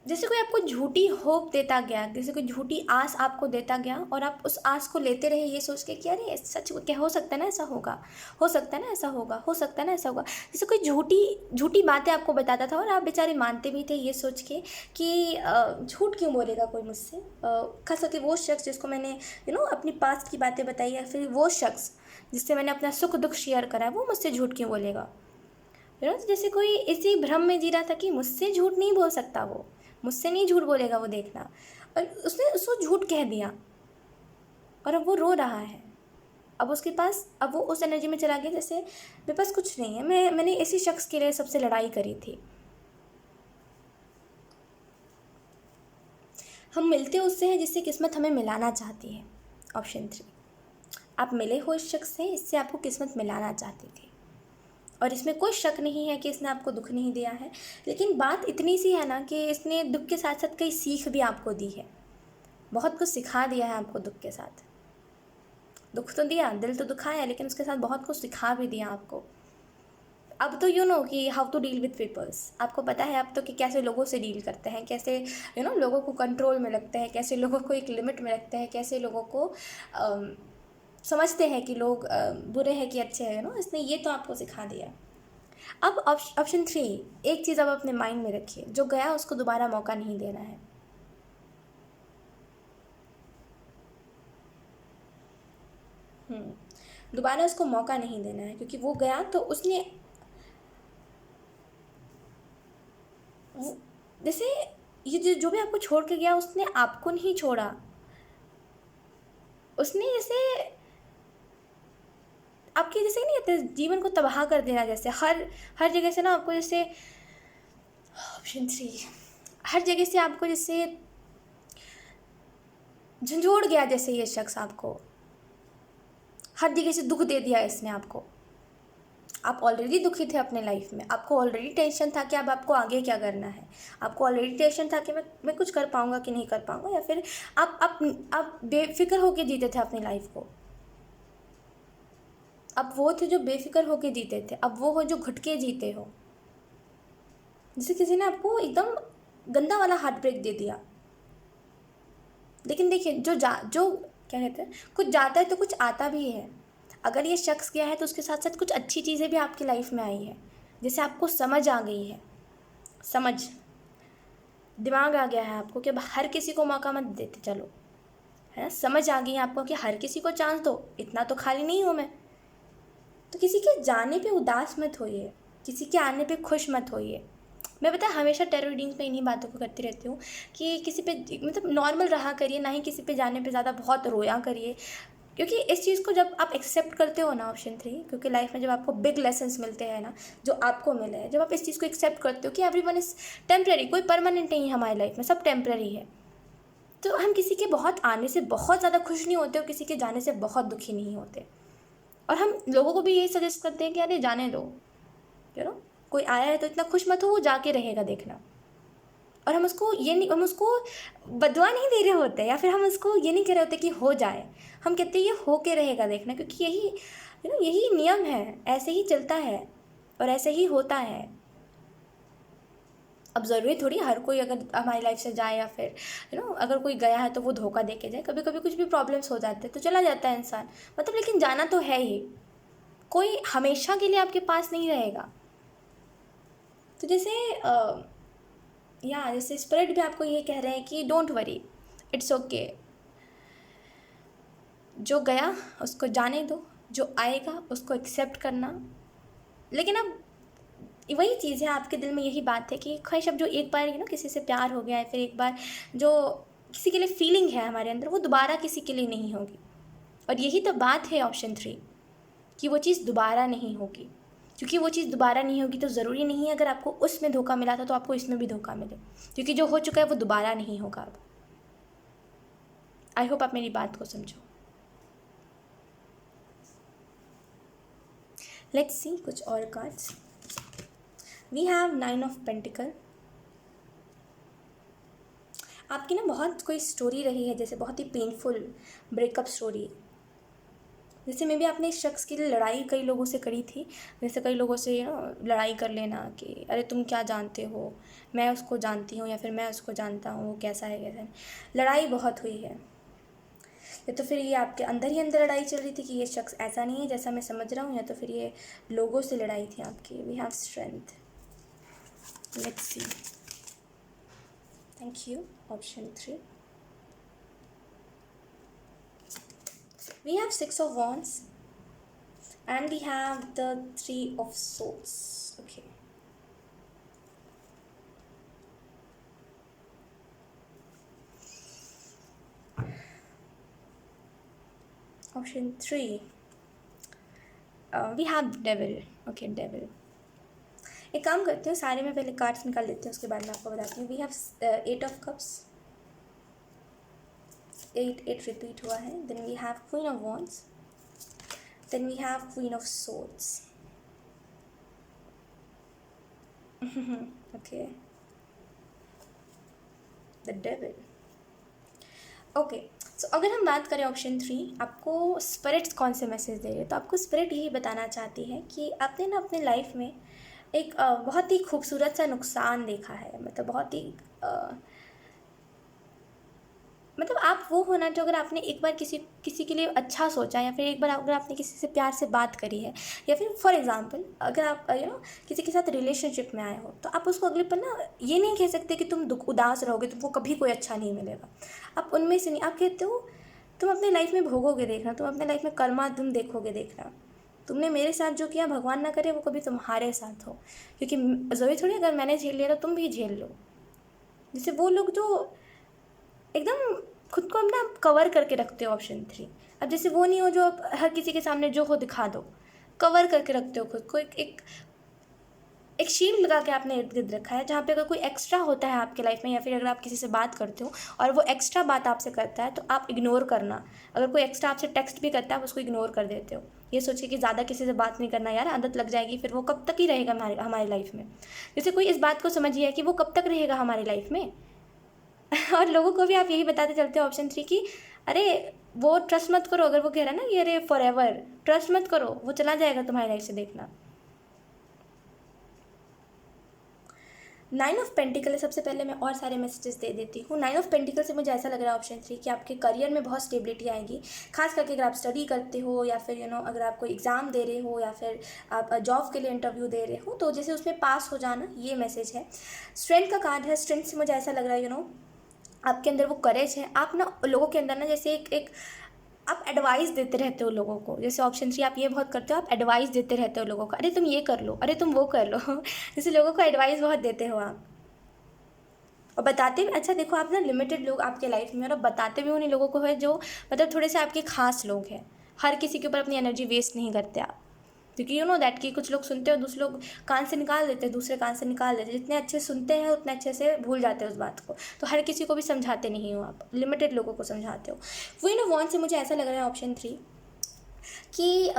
जैसे कोई आपको झूठी होप देता गया, जैसे कोई झूठी आस आपको देता गया, और आप उस आस को लेते रहे ये सोच के कि अरे सच क्या हो सकता है ना ऐसा होगा, हो सकता है ना ऐसा होगा, हो सकता है ना ऐसा होगा। जैसे कोई झूठी बातें आपको बताता था और आप बेचारे मानते भी थे ये सोच के कि झूठ क्यों बोलेगा कोई मुझसे। खास करके वो शख्स जिसको मैंने अपनी पास्ट की बातें बताई, या फिर वो शख्स जिससे मैंने अपना सुख दुख शेयर करा है, वो मुझसे झूठ क्यों बोलेगा। जैसे कोई इसी भ्रम में जी रहा था कि मुझसे झूठ नहीं बोल सकता, वो मुझसे नहीं झूठ बोलेगा वो, देखना। और उसने उसको झूठ कह दिया, और अब वो रो रहा है। अब उसके पास, अब वो उस एनर्जी में चला गया जैसे मेरे पास कुछ नहीं है, मैंने इसी शख्स के लिए सबसे लड़ाई करी थी। हम मिलते उससे हैं जिससे किस्मत हमें मिलाना चाहती है। ऑप्शन 3, आप मिले हो इस शख्स से, इससे आपको किस्मत मिलाना चाहती थी, और इसमें कोई शक नहीं है कि इसने आपको दुख नहीं दिया है। लेकिन बात इतनी सी है ना कि इसने दुख के साथ साथ कई सीख भी आपको दी है, बहुत कुछ सिखा दिया है आपको दुख के साथ। दुख तो दिया, दिल तो दुखाया, लेकिन उसके साथ बहुत कुछ सिखा भी दिया आपको। अब तो यू नो कि how to deal with peoples, आपको पता है अब तो कि कैसे लोगों से डील करते हैं, कैसे लोगों को कंट्रोल में रखते हैं, कैसे लोगों को एक लिमिट में रखते हैं, कैसे लोगों को समझते हैं कि लोग बुरे हैं कि अच्छे हैं, इसने ये तो आपको सिखा दिया। अब ऑप्शन 3, एक चीज़ अब अपने माइंड में रखिए, जो गया उसको दोबारा मौका नहीं देना है। दोबारा उसको मौका नहीं देना है, क्योंकि वो गया तो उसने जैसे ये जो भी आपको छोड़ के गया उसने आपको नहीं छोड़ा, उसने जैसे आपके जैसे नहीं कहते जीवन को तबाह कर देना, जैसे हर जगह से ना आपको जैसे ऑप्शन 3, हर जगह से आपको जैसे झंझोड़ गया, जैसे ये शख्स आपको हर जगह से दुख दे दिया इसने आपको। आप ऑलरेडी दुखी थे अपने लाइफ में, आपको ऑलरेडी टेंशन था कि अब आपको आगे क्या करना है, आपको ऑलरेडी टेंशन था कि मैं कुछ कर पाऊँगा कि नहीं कर पाऊँगा, या फिर आप बेफिक्र होके जीते थे अपनी लाइफ को। अब वो थे जो बेफिक्र होके जीते थे, अब वो हो जो घुट के जीते हो। जैसे किसी ने आपको एकदम गंदा वाला हार्ट ब्रेक दे दिया, लेकिन देखिए जो क्या कहते हैं, कुछ जाता है तो कुछ आता भी है। अगर ये शख्स गया है तो उसके साथ साथ कुछ अच्छी चीज़ें भी आपकी लाइफ में आई है, जैसे आपको समझ आ गई है, समझ दिमाग आ गया है आपको कि अब हर किसी को मौका मत देते चलो, है ना, समझ आ गई है आपको कि हर किसी को चांस दो, इतना तो खाली नहीं हूँ मैं। तो किसी के जाने पे उदास मत होइए, किसी के आने पे खुश मत होइए। मैं पता है हमेशा टेरो रीडिंग्स में इन्हीं बातों को करती रहती हूँ कि किसी पे मतलब नॉर्मल रहा करिए, ना ही किसी पे जाने पे ज़्यादा बहुत रोया करिए, क्योंकि इस चीज़ को जब आप एक्सेप्ट करते हो ना, ऑप्शन 3, क्योंकि लाइफ में जब आपको बिग लेसन्स मिलते हैं ना, जो आपको मिले हैं, जब आप इस चीज़ को एक्सेप्ट करते हो कि एवरीवन इज़ टेम्प्रेरी, कोई परमानेंट नहीं है हमारी लाइफ में, सब टेम्प्रेरी है, तो हम किसी के बहुत आने से बहुत ज़्यादा खुश नहीं होते और किसी के जाने से बहुत दुखी नहीं होते। और हम लोगों को भी यही सजेस्ट करते हैं कि अरे जाने दो, कोई आया है तो इतना खुश मत हो, वो जाके रहेगा देखना। और हम उसको बदुआ नहीं दे रहे होते, या फिर हम उसको ये नहीं कह रहे होते कि हो जाए, हम कहते हैं ये हो के रहेगा देखना, क्योंकि यही नियम है, ऐसे ही चलता है और ऐसे ही होता है। अब ज़रूरी थोड़ी हर कोई अगर हमारी लाइफ से जाए, या फिर अगर कोई गया है तो वो धोखा दे के जाए, कभी कभी कुछ भी प्रॉब्लम्स हो जाते हैं तो चला जाता है इंसान, मतलब, लेकिन जाना तो है ही, कोई हमेशा के लिए आपके पास नहीं रहेगा। तो जैसे स्पिरिट भी आपको ये कह रहे हैं कि डोंट वरी, इट्स ओके, जो गया उसको जाने दो, जो आएगा उसको एक्सेप्ट करना। लेकिन अब वही चीज़ है, आपके दिल में यही बात है कि ख्वाहिश, अब जो एक बार किसी से प्यार हो गया है, फिर एक बार जो किसी के लिए फीलिंग है हमारे अंदर, वो दोबारा किसी के लिए नहीं होगी। और यही तो बात है ऑप्शन 3, कि वो चीज़ दोबारा नहीं होगी, क्योंकि वो चीज़ दोबारा नहीं होगी तो ज़रूरी नहीं है अगर आपको उसमें धोखा मिला था तो आपको इसमें भी धोखा मिले, क्योंकि जो हो चुका है वो दोबारा नहीं होगा अब। आई होप आप मेरी बात को समझो। लेट्स सी कुछ और cards. We have 9 of pentacle. आपकी ना बहुत कोई स्टोरी रही है, जैसे बहुत ही पेनफुल ब्रेकअप स्टोरी, जैसे मे भी आपने इस शख्स के लिए लड़ाई कई लोगों से करी थी, जैसे कई लोगों से लड़ाई कर लेना कि अरे तुम क्या जानते हो, मैं उसको जानती हूँ, या फिर मैं उसको जानता हूँ, वो कैसा है कैसा है, लड़ाई बहुत हुई है। या तो फिर ये आपके अंदर ही अंदर लड़ाई चल रही थी कि ये शख्स ऐसा नहीं है जैसा मैं समझ रहा हूँ, या तो फिर ये लोगों से लड़ाई थी आपकी। We have strength. Let's see. Thank you. Option 3, we have 6 of wands and we have the 3 of swords. Okay, option 3, we have devil. Okay, devil. एक काम करते हैं, सारे में पहले कार्ड्स निकाल लेते हैं, उसके बाद मैं आपको बताती हूँ। We have 8 of cups, 8 repeat हुआ है। Then we have queen of wands, then we have queen of swords. Okay, the devil. Okay, so अगर हम बात करें ऑप्शन 3, आपको स्पिरिट्स कौन से मैसेज दे रहे हैं, तो आपको स्पिरिट यही बताना चाहती है कि आपने ना अपने लाइफ में एक बहुत ही खूबसूरत सा नुकसान देखा है, मतलब बहुत ही मतलब आप वो हो ना, जो अगर आपने एक बार किसी किसी के लिए अच्छा सोचा, या फिर एक बार अगर आपने किसी से प्यार से बात करी है, या फिर फॉर एग्जांपल अगर आप किसी के साथ रिलेशनशिप में आए हो, तो आप उसको अगले पल ना ये नहीं कह सकते कि तुम दुख उदास रहोगे, तुमको कभी कोई अच्छा नहीं मिलेगा। आप उनमें से नहीं, आप कहते हो तुम अपने लाइफ में भोगोगे देखना, तुम अपने लाइफ में कर्मा तुम देखोगे देखना, तुमने मेरे साथ जो किया भगवान ना करे वो कभी तुम्हारे साथ हो, क्योंकि ज़रूरी थोड़ी अगर मैंने झेल लिया तो तुम भी झेल लो। जैसे वो लोग जो एकदम खुद को अपना कवर करके रखते हो, ऑप्शन 3। अब जैसे वो नहीं हो जो आप हर किसी के सामने जो हो दिखा दो, कवर करके रखते हो खुद को, एक शील्ड लगा के आपने इर्द गिर्द रखा है, जहाँ पे अगर कोई एक्स्ट्रा होता है आपके लाइफ में, या फिर अगर आप किसी से बात करते हो और वो एक्स्ट्रा बात आपसे करता है, तो आप इग्नोर करना। अगर कोई एक्स्ट्रा आपसे टेक्स्ट भी करता है, आप उसको इग्नोर कर देते हो, ये सोचिए कि ज़्यादा किसी से बात नहीं करना यार, आदत लग जाएगी, फिर वो कब तक ही रहेगा हमारी लाइफ में। जैसे कोई इस बात को समझिए कि वो कब तक रहेगा हमारी लाइफ में। और लोगों को भी आप यही बताते चलते हो, ऑप्शन 3, कि अरे वो ट्रस्ट मत करो, अगर वो कह रहा है ना कि अरे फॉर एवर ट्रस्ट मत करो, वो चला जाएगा तुम्हारी लाइफ से, देखना। 9 ऑफ पेंटिकल, सबसे पहले मैं और सारे मैसेजेस दे देती हूँ। 9 ऑफ पेंटिकल से मुझे ऐसा लग रहा है, ऑप्शन 3, कि आपके करियर में बहुत स्टेबिलिटी आएगी, खास करके अगर आप स्टडी करते हो, या फिर अगर आप कोई एग्ज़ाम दे रहे हो, या फिर आप जॉब के लिए इंटरव्यू दे रहे हो, तो जैसे उसमें पास हो जाना, ये मैसेज है। स्ट्रेंथ का कार्ड है, स्ट्रेंथ से मुझे ऐसा लग रहा है आपके अंदर वो करेज है, आप ना लोगों के अंदर ना जैसे एक आप एडवाइस देते रहते हो लोगों को। जैसे ऑप्शन 3 आप ये बहुत करते हो, आप एडवाइस देते रहते हो लोगों को, अरे तुम ये कर लो, अरे तुम वो कर लो जैसे लोगों को एडवाइस बहुत देते हो आप, और बताते भी। अच्छा देखो, आप ना लिमिटेड लोग आपके लाइफ में, और आप बताते भी उन्हीं लोगों को है जो मतलब थोड़े से आपके खास लोग हैं। हर किसी के ऊपर अपनी एनर्जी वेस्ट नहीं करते आप, क्योंकि दैट कि कुछ लोग सुनते हो, दूसरे लोग कान से निकाल देते हैं, दूसरे कान से निकाल देते हैं। जितने अच्छे सुनते हैं उतने अच्छे से भूल जाते हैं उस बात को। तो हर किसी को भी समझाते नहीं हो आप, लिमिटेड लोगों को समझाते हो। क्वीन ऑफ वॉन्ड्स से मुझे ऐसा लग रहा है, ऑप्शन 3, कि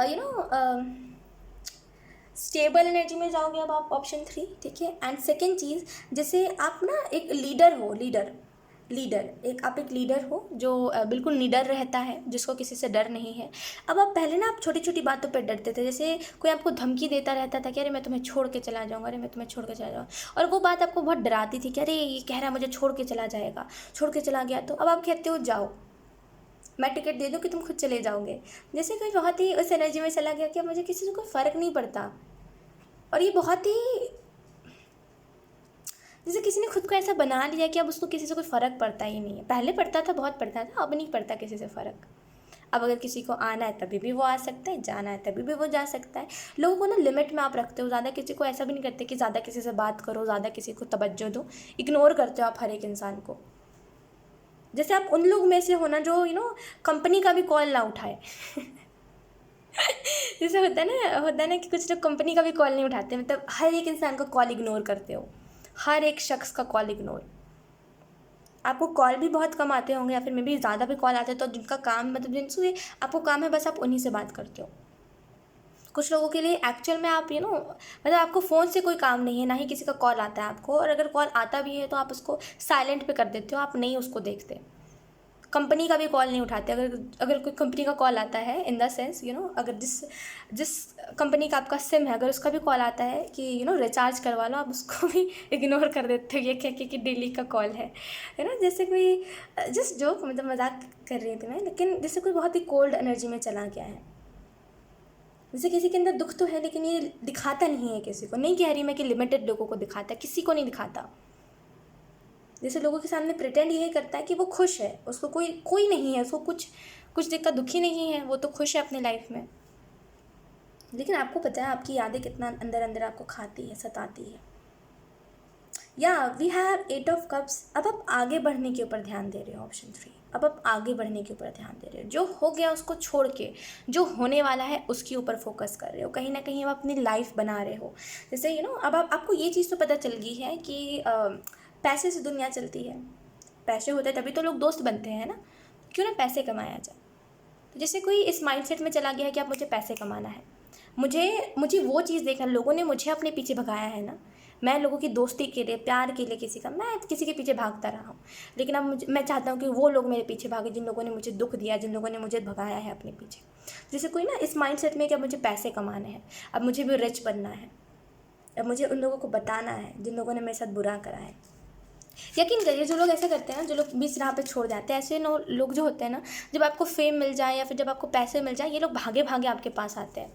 स्टेबल एनर्जी में जाओगे अब आप, ऑप्शन 3, ठीक है। एंड सेकेंड चीज़, जैसे आप ना एक लीडर हो, आप एक लीडर हो जो बिल्कुल निडर रहता है, जिसको किसी से डर नहीं है। अब आप पहले ना आप छोटी छोटी बातों पे डरते थे, जैसे कोई आपको धमकी देता रहता था कि अरे मैं तुम्हें छोड़ के चला जाऊँगा, अरे मैं तुम्हें छोड़ के चला जाऊँगा, और वो बात आपको बहुत डराती थी कि अरे ये कह रहा है मुझे छोड़ के चला जाएगा, छोड़ के चला गया तो। अब आप कहते हो जाओ, मैं टिकट दे दूँ कि तुम खुद चले जाओगे। जैसे कोई बहुत ही उस एनर्जी में चला गया कि अब मुझे किसी से कोई फ़र्क नहीं पड़ता। और ये बहुत ही, जैसे किसी ने खुद को ऐसा बना लिया कि अब उसको किसी से कोई फ़र्क पड़ता ही नहीं है। पहले पड़ता था, बहुत पड़ता था, अब नहीं पड़ता किसी से फ़र्क। अब अगर किसी को आना है तभी भी वो आ सकता है, जाना है तभी भी वो जा सकता है। लोगों को ना लिमिट में आप रखते हो, ज़्यादा किसी को ऐसा भी नहीं करते कि ज़्यादा किसी से बात करो, ज़्यादा किसी को तवज्जो दो, इग्नोर करते हो आप हर एक इंसान को। जैसे आप उन लोग में से हो ना जो कंपनी का भी कॉल ना उठाए जैसे होता है ना कि कुछ लोग कंपनी का भी कॉल नहीं उठाते, मतलब हर एक इंसान का कॉल इग्नोर करते हो, हर एक शख्स का कॉल इग्नोर। आपको कॉल भी बहुत कम आते होंगे, या फिर मे भी ज़्यादा भी कॉल आते हैं, तो जिनका काम मतलब जिनसे आपको काम है बस आप उन्हीं से बात करते हो। कुछ लोगों के लिए एक्चुअल में आप मतलब आपको फ़ोन से कोई काम नहीं है, ना ही किसी का कॉल आता है आपको, और अगर कॉल आता भी है तो आप उसको साइलेंट पे कर देते हो, आप नहीं उसको देखते। कंपनी का भी कॉल नहीं उठाते। अगर कोई कंपनी का कॉल आता है, इन द सेंस अगर जिस कंपनी का आपका सिम है, अगर उसका भी कॉल आता है कि रिचार्ज करवा लो, आप उसको भी इग्नोर कर देते हो, ये कह के कि डेली का कॉल है ना। जैसे कोई जस्ट जोक, मतलब मजाक कर रही थी मैं, लेकिन जैसे कोई बहुत ही कोल्ड एनर्जी में चला गया है। जैसे किसी के अंदर दुख तो है, लेकिन ये दिखाता नहीं है किसी को। नहीं कह रही मैं कि लिमिटेड लोगों को दिखाता है, किसी को नहीं दिखाता। जैसे लोगों के सामने प्रिटेंड यही करता है कि वो खुश है, उसको कोई नहीं है, उसको कुछ देख कर दुखी नहीं है, वो तो खुश है अपने लाइफ में। लेकिन आपको पता है आपकी यादें कितना अंदर अंदर आपको खाती है, सताती है। या वी हैव 8 ऑफ कप्स। अब आप आगे बढ़ने के ऊपर ध्यान दे रहे हो, ऑप्शन 3। अब आप आगे बढ़ने के ऊपर ध्यान दे रहे हो, जो हो गया उसको छोड़ के जो होने वाला है उसके ऊपर फोकस कर रहे हो। कहीं ना कहीं आप अपनी लाइफ बना रहे हो। जैसे अब आपको ये चीज़ तो पता चल गई है कि पैसे से दुनिया चलती है, पैसे होते हैं तभी तो लोग दोस्त बनते हैं ना, क्यों ना पैसे कमाया जाए। तो जैसे कोई इस माइंडसेट में चला गया है कि अब मुझे पैसे कमाना है, मुझे वो चीज़ देखना, लोगों ने मुझे अपने पीछे भगाया है ना, मैं लोगों की दोस्ती के लिए, प्यार के लिए मैं किसी के पीछे भागता रहा हूँ। लेकिन अब मैं चाहता हूँ कि वो लोग मेरे पीछे भागे जिन लोगों ने मुझे दुख दिया, जिन लोगों ने मुझे भगाया है अपने पीछे। जैसे कोई ना इस माइंडसेट में कि अब मुझे पैसे कमाने हैं, अब मुझे भी रिच बनना है, अब मुझे उन लोगों को बताना है जिन लोगों ने मेरे साथ बुरा करा है। यकीन करिए, जो लोग ऐसे करते हैं ना, जो लोग बीच राह पे छोड़ जाते हैं, ऐसे लोग जो होते हैं ना, जब आपको फेम मिल जाए या फिर जब आपको पैसे मिल जाए, ये लोग भागे भागे आपके पास आते हैं।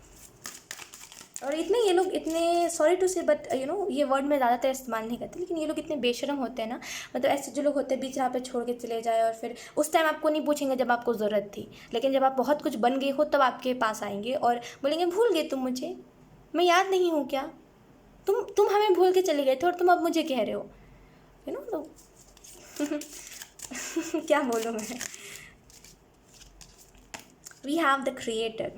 और ये लोग इतने, सॉरी टू से बट ये वर्ड मैं ज़्यादातर इस्तेमाल नहीं करती, लेकिन ये लोग इतने बेशरम होते हैं ना। मतलब ऐसे जो लोग होते हैं बीच राह पे छोड़ के चले जाए और फिर उस टाइम आपको नहीं पूछेंगे जब आपको ज़रूरत थी, लेकिन जब आप बहुत कुछ बन गए हो तब आपके पास आएंगे और बोलेंगे भूल गए तुम मुझे, मैं याद नहीं हूँ क्या, तुम हमें भूल के चले गए थे और तुम अब मुझे कह रहे हो, तो क्या बोलूँ मैं। वी हैव द क्रिएटर,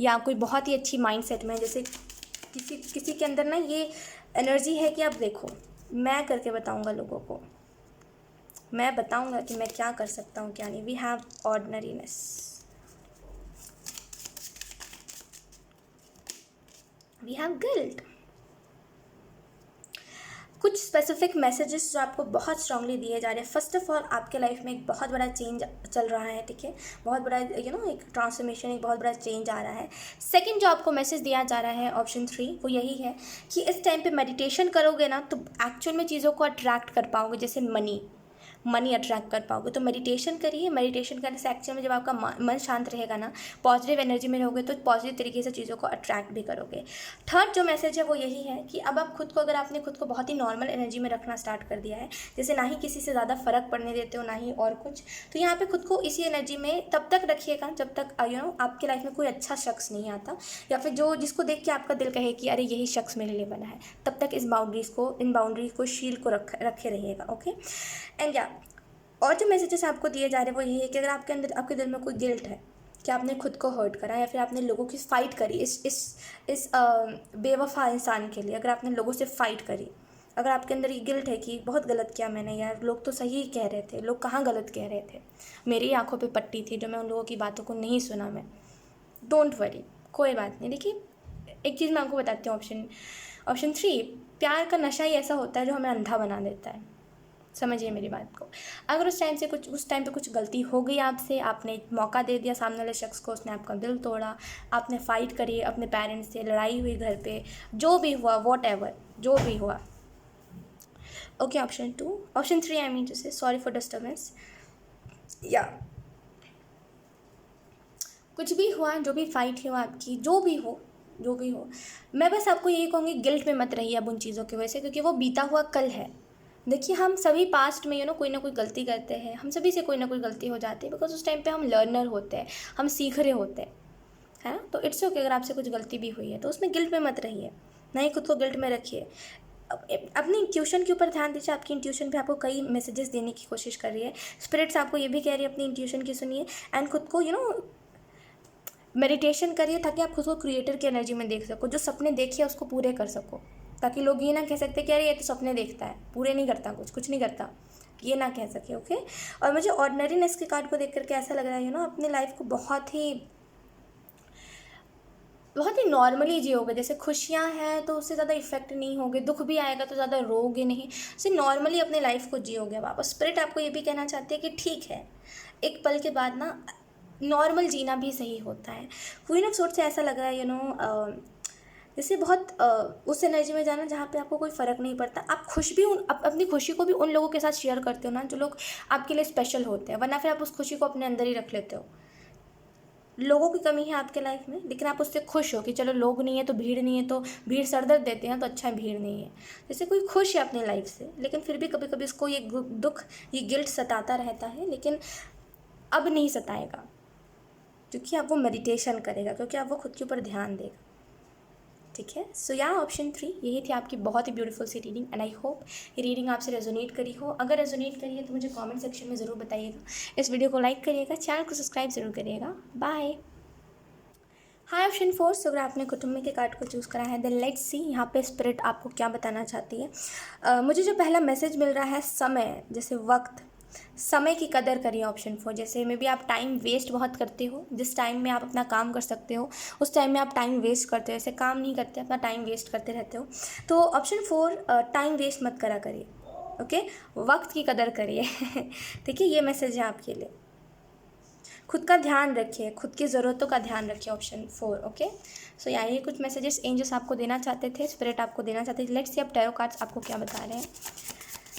या कोई बहुत ही अच्छी माइंडसेट में, जैसे किसी के अंदर ना ये एनर्जी है कि आप देखो, मैं करके बताऊंगा लोगों को, मैं बताऊंगा कि मैं क्या कर सकता हूँ क्या नहीं। We have ordinariness, we have guilt. कुछ स्पेसिफिक मैसेजेस जो आपको बहुत स्ट्रांगली दिए जा रहे हैं। फर्स्ट ऑफ ऑल, आपके लाइफ में एक बहुत बड़ा चेंज चल रहा है, ठीक है, बहुत बड़ा एक ट्रांसफॉर्मेशन, एक बहुत बड़ा चेंज आ रहा है। सेकंड जो आपको मैसेज दिया जा रहा है, ऑप्शन 3, वो यही है कि इस टाइम पे मेडिटेशन करोगे ना तो एक्चुअल में चीज़ों को अट्रैक्ट कर पाओगे, जैसे मनी अट्रैक्ट कर पाओगे। तो मेडिटेशन करिए। मेडिटेशन करने से एक्चुअल में जब आपका मन शांत रहेगा ना, पॉजिटिव एनर्जी में रहोगे, तो पॉजिटिव तरीके से चीज़ों को अट्रैक्ट भी करोगे। थर्ड जो मैसेज है वो यही है कि अब आप खुद को, अगर आपने खुद को बहुत ही नॉर्मल एनर्जी में रखना स्टार्ट कर दिया है, जैसे ना ही किसी से ज़्यादा फ़र्क पड़ने देते हो ना ही और कुछ, तो यहाँ पे खुद को इसी एनर्जी में तब तक रखिएगा जब तक आपके लाइफ में कोई अच्छा शख्स नहीं आता, या फिर जिसको देख के आपका दिल कहे कि अरे यही शख्स मेरे लिए बना है, तब तक इन बाउंड्रीज़ को शील को रखे रहिएगा। ओके, एंड या और जो मैसेजेस आपको दिए जा रहे हैं वो यही है कि अगर आपके दिल में कोई गिल्ट है कि आपने खुद को हर्ट करा या फिर आपने लोगों की फ़ाइट करी इस बेवफा इंसान के लिए, अगर आपने लोगों से फ़ाइट करी, अगर आपके अंदर ये गिल्ट है कि बहुत गलत किया मैंने यार, लोग तो सही कह रहे थे, लोग कहाँ गलत कह रहे थे, मेरी आंखों पे पट्टी थी जो मैं उन लोगों की बातों को नहीं सुना, मैं, डोंट वरी, कोई बात नहीं। देखिए, एक चीज़ मैं आपको बताती हूँ, ऑप्शन 3, प्यार का नशा ही ऐसा होता है जो हमें अंधा बना देता है। समझिए मेरी बात को। अगर उस टाइम पे कुछ गलती हो गई आपसे, आपने मौका दे दिया सामने वाले शख्स को, उसने आपका दिल तोड़ा, आपने फ़ाइट करी अपने पेरेंट्स से, लड़ाई हुई घर पे, जो भी हुआ, वॉटएवर जो भी हुआ, okay, option 3 I mean to say, sorry for disturbance, या कुछ भी हुआ, जो भी फ़ाइट हुआ आपकी, जो भी हो, मैं बस आपको यही कहूँगी, गिल्ट में मत रहिए अब उन चीज़ों की वजह से, क्योंकि वो बीता हुआ कल है। देखिए, हम सभी पास्ट में कोई ना कोई गलती करते हैं, हम सभी से कोई ना कोई गलती हो जाती है, बिकॉज उस टाइम पे हम लर्नर होते हैं, हम सीख रहे होते हैं, है ना। तो इट्स ओके अगर आपसे कुछ गलती भी हुई है, तो उसमें गिल्ट में मत रहिए, ना ही खुद को गिल्ट में रखिए। अपनी इंट्यूशन के ऊपर ध्यान दीजिए। आपकी इंट्यूशन भी आपको कई मैसेजेस देने की कोशिश कर रही है, स्पिरिट्स आपको ये भी कह रही है अपनी इंट्यूशन की सुनिए, एंड खुद को मेडिटेशन करिए ताकि आप खुद को क्रिएटर की एनर्जी में देख सको, जो सपने देखिए उसको पूरे कर सको, ताकि लोग ये ना कह सकते कि अरे ये तो सपने देखता है, पूरे नहीं करता, कुछ नहीं करता, ये ना कह सके। ओके, और मुझे ऑर्डिनरीनेस के कार्ड को देख करके ऐसा लग रहा है अपनी लाइफ को बहुत ही नॉर्मली जियोगे। जैसे खुशियाँ हैं तो उससे ज़्यादा इफेक्ट नहीं होगे, दुख भी आएगा तो ज़्यादा रोगे नहीं, जैसे नॉर्मली अपनी लाइफ को जियोगे वापस। स्पिरिट आपको ये भी कहना चाहते हैं कि ठीक है, एक पल के बाद ना नॉर्मल जीना भी सही होता है। क्वीन ऑफ सोर्ड्स से ऐसा लग रहा है जैसे बहुत उस एनर्जी में जाना जहाँ पे आपको कोई फ़र्क नहीं पड़ता। आप अपनी खुशी को भी उन लोगों के साथ शेयर करते हो ना जो लोग आपके लिए स्पेशल होते हैं, वरना फिर आप उस खुशी को अपने अंदर ही रख लेते हो। लोगों की कमी है आपके लाइफ में, लेकिन आप उससे खुश हो कि चलो लोग नहीं है तो भीड़ नहीं है, तो भीड़ सर दर्द देते हैं तो अच्छा है भीड़ नहीं है। जैसे कोई खुश है अपनी लाइफ से, लेकिन फिर भी कभी कभी इसको ये दुख, ये गिल्ट सताता रहता है, लेकिन अब नहीं सताएगा क्योंकि अब वो मेडिटेशन करेगा, क्योंकि अब वो खुद के ऊपर ध्यान देगा। ठीक है, सो या ऑप्शन 3 यही थी आपकी बहुत ही ब्यूटीफुल सी रीडिंग, एंड आई होप ये रीडिंग आपसे रेजोनेट करी हो। अगर रेजोनेट करी है तो मुझे कमेंट सेक्शन में ज़रूर बताइएगा। इस वीडियो को लाइक करिएगा, चैनल को सब्सक्राइब ज़रूर करिएगा। बाय। हाई ऑप्शन 4, सो अगर आपने कुटुंबी के कार्ड को चूज़ करा है, देन लेट्स सी यहाँ पे स्पिरिट आपको क्या बताना चाहती है। मुझे जो पहला मैसेज मिल रहा है, समय, जैसे वक्त, समय की कदर करिए। ऑप्शन 4, जैसे मे बी आप टाइम वेस्ट बहुत करते हो, जिस टाइम में आप अपना काम कर सकते हो उस टाइम में आप टाइम वेस्ट करते हो, ऐसे काम नहीं करते, अपना टाइम वेस्ट करते रहते हो। तो ऑप्शन 4, टाइम वेस्ट मत करा करिए, ओके, वक्त की कदर करिए। ठीक है, ये मैसेज है आपके लिए। खुद का ध्यान रखिए, खुद की ज़रूरतों का ध्यान रखिए, ऑप्शन 4। ओके, सो ये कुछ मैसेजेस एंजल्स आपको देना चाहते थे, स्पिरिट आपको देना चाहते थे। लेट्स सी अब टैरो कार्ड्स आपको क्या बता रहे हैं।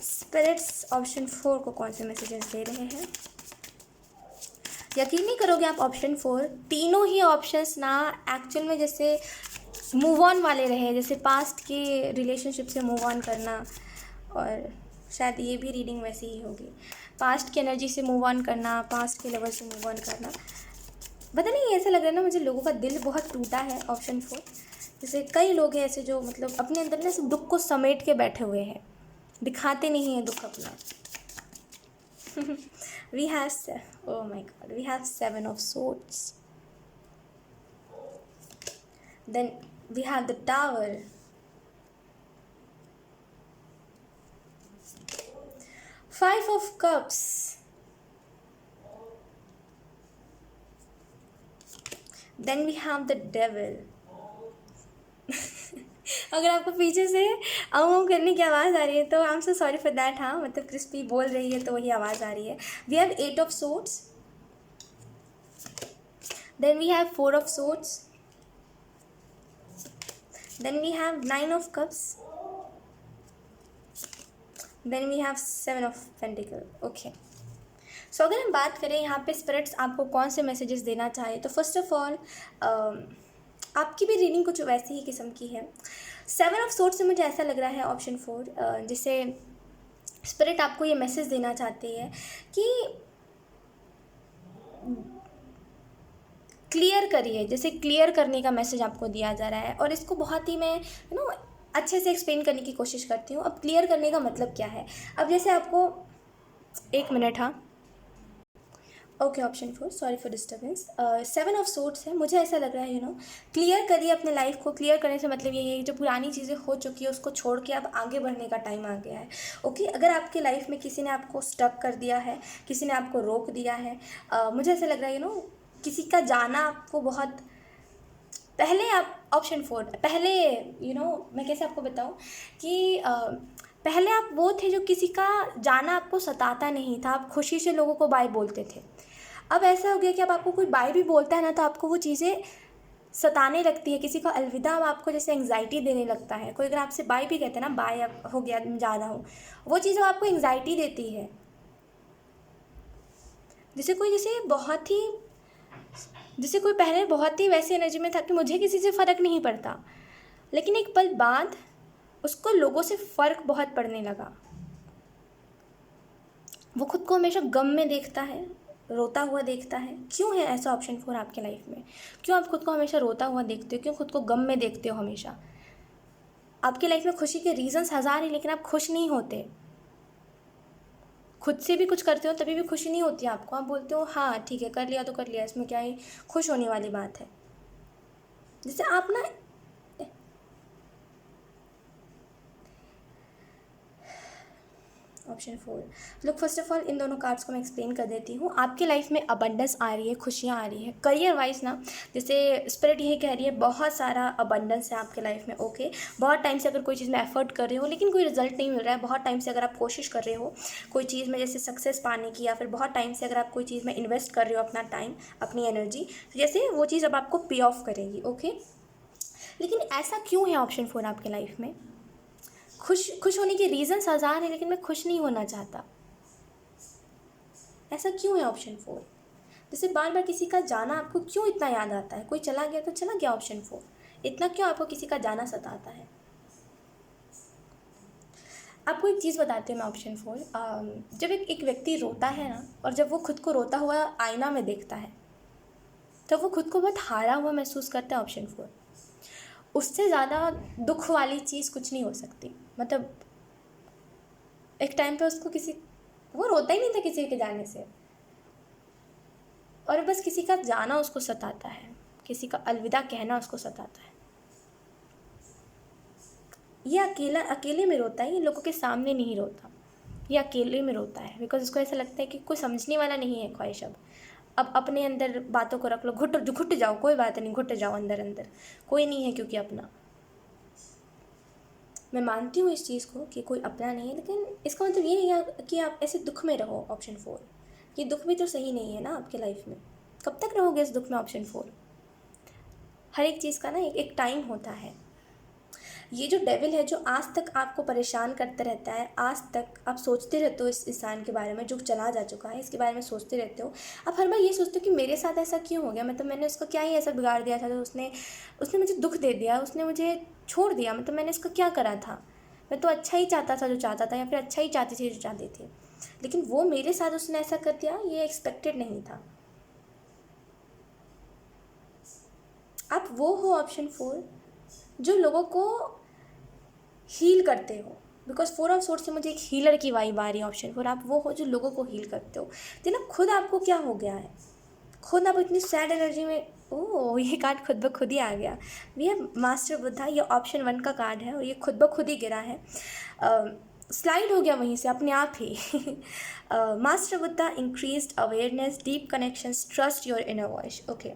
स्पिरिट्स ऑप्शन 4 को कौन से मैसेजेस दे रहे हैं। यकीन नहीं करोगे आप, ऑप्शन 4 तीनों ही ऑप्शंस ना एक्चुअल में जैसे मूव ऑन वाले रहे, जैसे पास्ट के रिलेशनशिप से मूव ऑन करना, और शायद ये भी रीडिंग वैसी ही होगी। पास्ट की एनर्जी से मूव ऑन करना, पास्ट के लेवल से मूव ऑन करना। पता नहीं, ऐसा लग रहा है ना मुझे लोगों का दिल बहुत टूटा है, ऑप्शन 4। जैसे कई लोग हैं ऐसे जो मतलब अपने अंदर ना सब दुख को समेट के बैठे हुए हैं, दिखाते नहीं हैं दुख अपना। we have oh my god, we have 7 of swords, then we have the Tower, 5 of Cups, then we have the Devil. अगर आपको पीछे से आऊँ करने की आवाज़ आ रही है तो I am so sorry for that. हाँ, मतलब क्रिस्पी बोल रही है तो वही आवाज़ आ रही है। We have 8 of Swords, then we have 4 of Swords, then we have 9 of Cups, then we have 7 of Pentacles। Okay, so अगर हम बात करें यहाँ पे स्पिरिट्स आपको कौन से मैसेजेस देना चाहे, तो फर्स्ट ऑफ ऑल आपकी भी रीडिंग कुछ वैसी ही किस्म की है। 7 of Swords से मुझे ऐसा लग रहा है, ऑप्शन 4, जिसे स्पिरिट आपको ये मैसेज देना चाहती है कि क्लियर करिए, जैसे क्लियर करने का मैसेज आपको दिया जा रहा है। और इसको बहुत ही मैं अच्छे से एक्सप्लेन करने की कोशिश करती हूँ। अब क्लियर करने का मतलब क्या है, अब जैसे आपको 1 मिनट, हाँ okay, option 4, sorry for disturbance. 7 of Swords है, मुझे ऐसा लग रहा है क्लियर करिए अपने लाइफ को। क्लियर करने से मतलब ये है जो पुरानी चीज़ें हो चुकी है उसको छोड़ के अब आगे बढ़ने का टाइम आ गया है। ओके, अगर आपके लाइफ में किसी ने आपको स्टक कर दिया है, किसी ने आपको रोक दिया है, मुझे ऐसा लग रहा है किसी का जाना आपको बहुत पहले, आप ऑप्शन 4 पहले मैं कैसे आपको बताऊँ कि पहले आप वो थे जो किसी का जाना आपको सताता नहीं था, आप खुशी से लोगों को बाय बोलते थे। अब ऐसा हो गया कि अब आपको कोई बाय भी बोलता है ना तो आपको वो चीज़ें सताने लगती है। किसी का अलविदा अब आपको जैसे एंग्जाइटी देने लगता है। कोई अगर आपसे बाय भी कहते हैं ना, बाय अब हो गया, जा रहा हूँ, वो चीज़ आपको एंग्जाइटी देती है। जैसे कोई पहले बहुत ही वैसी एनर्जी में था कि मुझे किसी से फ़र्क नहीं पड़ता, लेकिन एक पल बाद उसको लोगों से फ़र्क बहुत पड़ने लगा। वो खुद को हमेशा गम में देखता है, रोता हुआ देखता है। क्यों है ऐसा, ऑप्शन 4 आपके लाइफ में? क्यों आप खुद को हमेशा रोता हुआ देखते हो? क्यों खुद को गम में देखते हो हमेशा? आपकी लाइफ में खुशी के रीजंस हज़ार हैं, लेकिन आप खुश नहीं होते। खुद से भी कुछ करते हो तभी भी खुशी नहीं होती आपको। आप बोलते हो हाँ ठीक है, कर लिया तो कर लिया, इसमें क्या ही खुश होने वाली बात है। जैसे आप ना option 4, look first of all in दोनों कार्ड्स को मैं एक्सप्लेन कर देती हूँ। आपके लाइफ में अबंडेंस आ रही है, खुशियाँ आ रही है। करियर वाइज ना, जैसे स्पिरिट यही कह रही है बहुत सारा अबंडेंस है आपके लाइफ में। ओके, बहुत टाइम से अगर कोई चीज़ में एफर्ट कर रहे हो लेकिन कोई रिजल्ट नहीं मिल रहा है, बहुत टाइम से अगर आप कोशिश कर रहे हो कोई चीज़ में जैसे सक्सेस पाने की, या फिर बहुत टाइम से अगर आप कोई चीज़ में इन्वेस्ट कर रहे हो अपना टाइम, अपनी एनर्जी, तो जैसे वो चीज़ अब आपको पे ऑफ करेगी। ओके, लेकिन ऐसा क्यों है ऑप्शन 4 आपके लाइफ में? खुश होने के रीज़न्स हज़ार हैं, लेकिन मैं खुश नहीं होना चाहता। ऐसा क्यों है ऑप्शन 4? जैसे बार बार किसी का जाना आपको क्यों इतना याद आता है? कोई चला गया तो चला गया, ऑप्शन 4। इतना क्यों आपको किसी का जाना सताता है? आपको एक चीज़ बताती हूँ मैं, ऑप्शन 4, जब एक व्यक्ति रोता है ना, और जब वो खुद को रोता हुआ आईना में देखता है तब वो खुद को बहुत हारा हुआ महसूस करता है, ऑप्शन 4। उससे ज़्यादा दुख वाली चीज़ कुछ नहीं हो सकती। मतलब एक टाइम पे वो रोता ही नहीं था किसी के जाने से, और बस किसी का जाना उसको सताता है, किसी का अलविदा कहना उसको सताता है। ये अकेले में रोता है, ये लोगों के सामने नहीं रोता, ये अकेले में रोता है। बिकॉज उसको ऐसा लगता है कि कोई समझने वाला नहीं है ख्वाहिश। अब अपने अंदर बातों को रख लो, घुट जाओ, कोई बात नहीं, घुट जाओ अंदर, कोई नहीं है क्योंकि अपना। मैं मानती हूँ इस चीज़ को कि कोई अपना नहीं है, लेकिन इसका मतलब ये नहीं है कि आप ऐसे दुख में रहो, ऑप्शन 4। ये दुख भी तो सही नहीं है ना आपके लाइफ में। कब तक रहोगे इस दुख में? ऑप्शन 4। हर एक चीज़ का ना एक टाइम होता है। ये जो डेविल है जो आज तक आपको परेशान करता रहता है, आज तक आप सोचते रहते हो इस इंसान के बारे में जो चला जा चुका है, इसके बारे में सोचते रहते हो। आप हर बार ये सोचते हो कि मेरे साथ ऐसा क्यों हो गया, मतलब मैंने उसका क्या ही ऐसा बिगाड़ दिया था तो उसने उसने मुझे दुख दे दिया, उसने मुझे छोड़ दिया, मतलब मैंने उसका क्या करा था? मैं तो अच्छा ही चाहता था जो चाहता था, या फिर अच्छा ही चाहती थी जो चाहती थी, लेकिन वो मेरे साथ उसने ऐसा कर दिया, ये एक्सपेक्टेड नहीं था। आप वो हो ऑप्शन 4 जो लोगों को हील करते हो, बिकॉज 4 ऑफ सोर्स से मुझे एक हीलर की वाइब आ रही है। ऑप्शन 4 आप वो हो जो लोगों को हील करते हो। तो ना खुद आपको क्या हो गया है, खुद आप इतनी सैड एनर्जी में, ओह ये कार्ड खुद ब खुद ही आ गया। वी हैव मास्टर बुद्धा, ये ऑप्शन 1 का कार्ड है और ये खुद ब खुद ही गिरा है, स्लाइड हो गया वहीं से अपने आप ही। Master Buddha, increased awareness, deep connections, trust your inner voice. Okay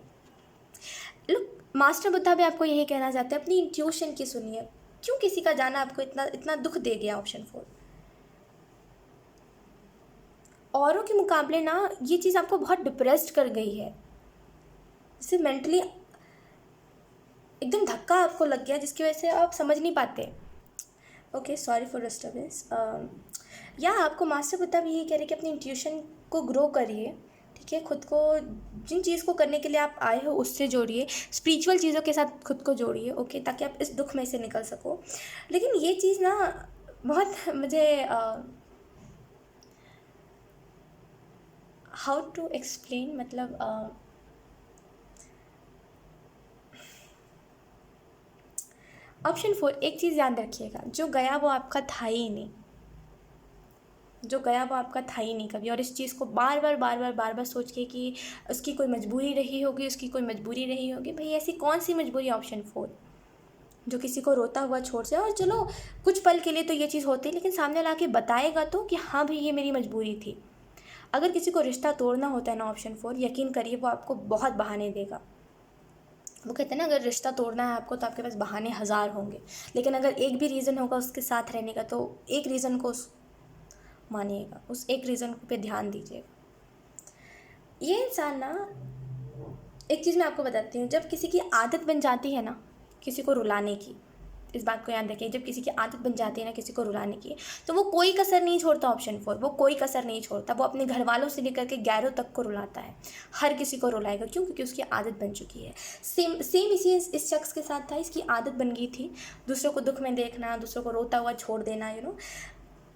look, master Buddha भी आपको यही कहना चाहते हैं, अपनी इंट्यूशन की सुनिए। क्यों किसी का जाना आपको इतना इतना दुख दे गया? ऑप्शन 4 औरों के मुकाबले ना ये चीज़ आपको बहुत डिप्रेस्ड कर गई है, इससे मेंटली एकदम धक्का आपको लग गया जिसकी वजह से आप समझ नहीं पाते। Okay sorry for disturbance. या आपको मास्टर बुद्धा भी यही कह रहे कि अपनी इंट्यूशन को ग्रो करिए, ठीक है, खुद को जिन चीज़ को करने के लिए आप आए हो उससे जोड़िए, स्पिरिचुअल चीज़ों के साथ खुद को जोड़िए, ओके, ताकि आप इस दुख में से निकल सको। लेकिन ये चीज़ ना बहुत मुझे हाउ टू एक्सप्लेन, मतलब ऑप्शन 4 एक चीज़ याद रखिएगा, जो गया वो आपका था ही नहीं, जो गया वो आपका था ही नहीं कभी। और इस चीज़ को बार बार सोच के कि उसकी कोई मजबूरी रही होगी, उसकी कोई मजबूरी रही होगी, भाई ऐसी कौन सी मजबूरी? ऑप्शन 4 जो किसी को रोता हुआ छोड़ से, और चलो कुछ पल के लिए तो ये चीज़ होती है, लेकिन सामने ला के बताएगा तो कि हाँ भाई ये मेरी मजबूरी थी। अगर किसी को रिश्ता तोड़ना होता है ना ऑप्शन 4, यकीन करिए वो आपको बहुत बहाने देगा। वो कहते हैं ना, अगर रिश्ता तोड़ना है आपको तो आपके पास बहाने 1000 होंगे, लेकिन अगर एक भी रीज़न होगा उसके साथ रहने का तो एक रीज़न को मानिएगा, उस एक रीज़न पे ध्यान दीजिएगा। ये इंसान ना, एक चीज़ मैं आपको बताती हूँ, जब किसी की आदत बन जाती है ना किसी को रुलाने की, इस बात को याद रखिए, जब किसी की आदत बन जाती है ना किसी को रुलाने की, तो वो कोई कसर नहीं छोड़ता। ऑप्शन 4 वो कोई कसर नहीं छोड़ता, वो अपने घर वालों से लेकर के गैरों तक को रुलाता है, हर किसी को रुलाएगा। क्यों? क्योंकि उसकी आदत बन चुकी है। सेम इसी इस शख्स के साथ था, इसकी आदत बन गई थी दूसरों को दुख में देखना, दूसरों को रोता हुआ छोड़ देना।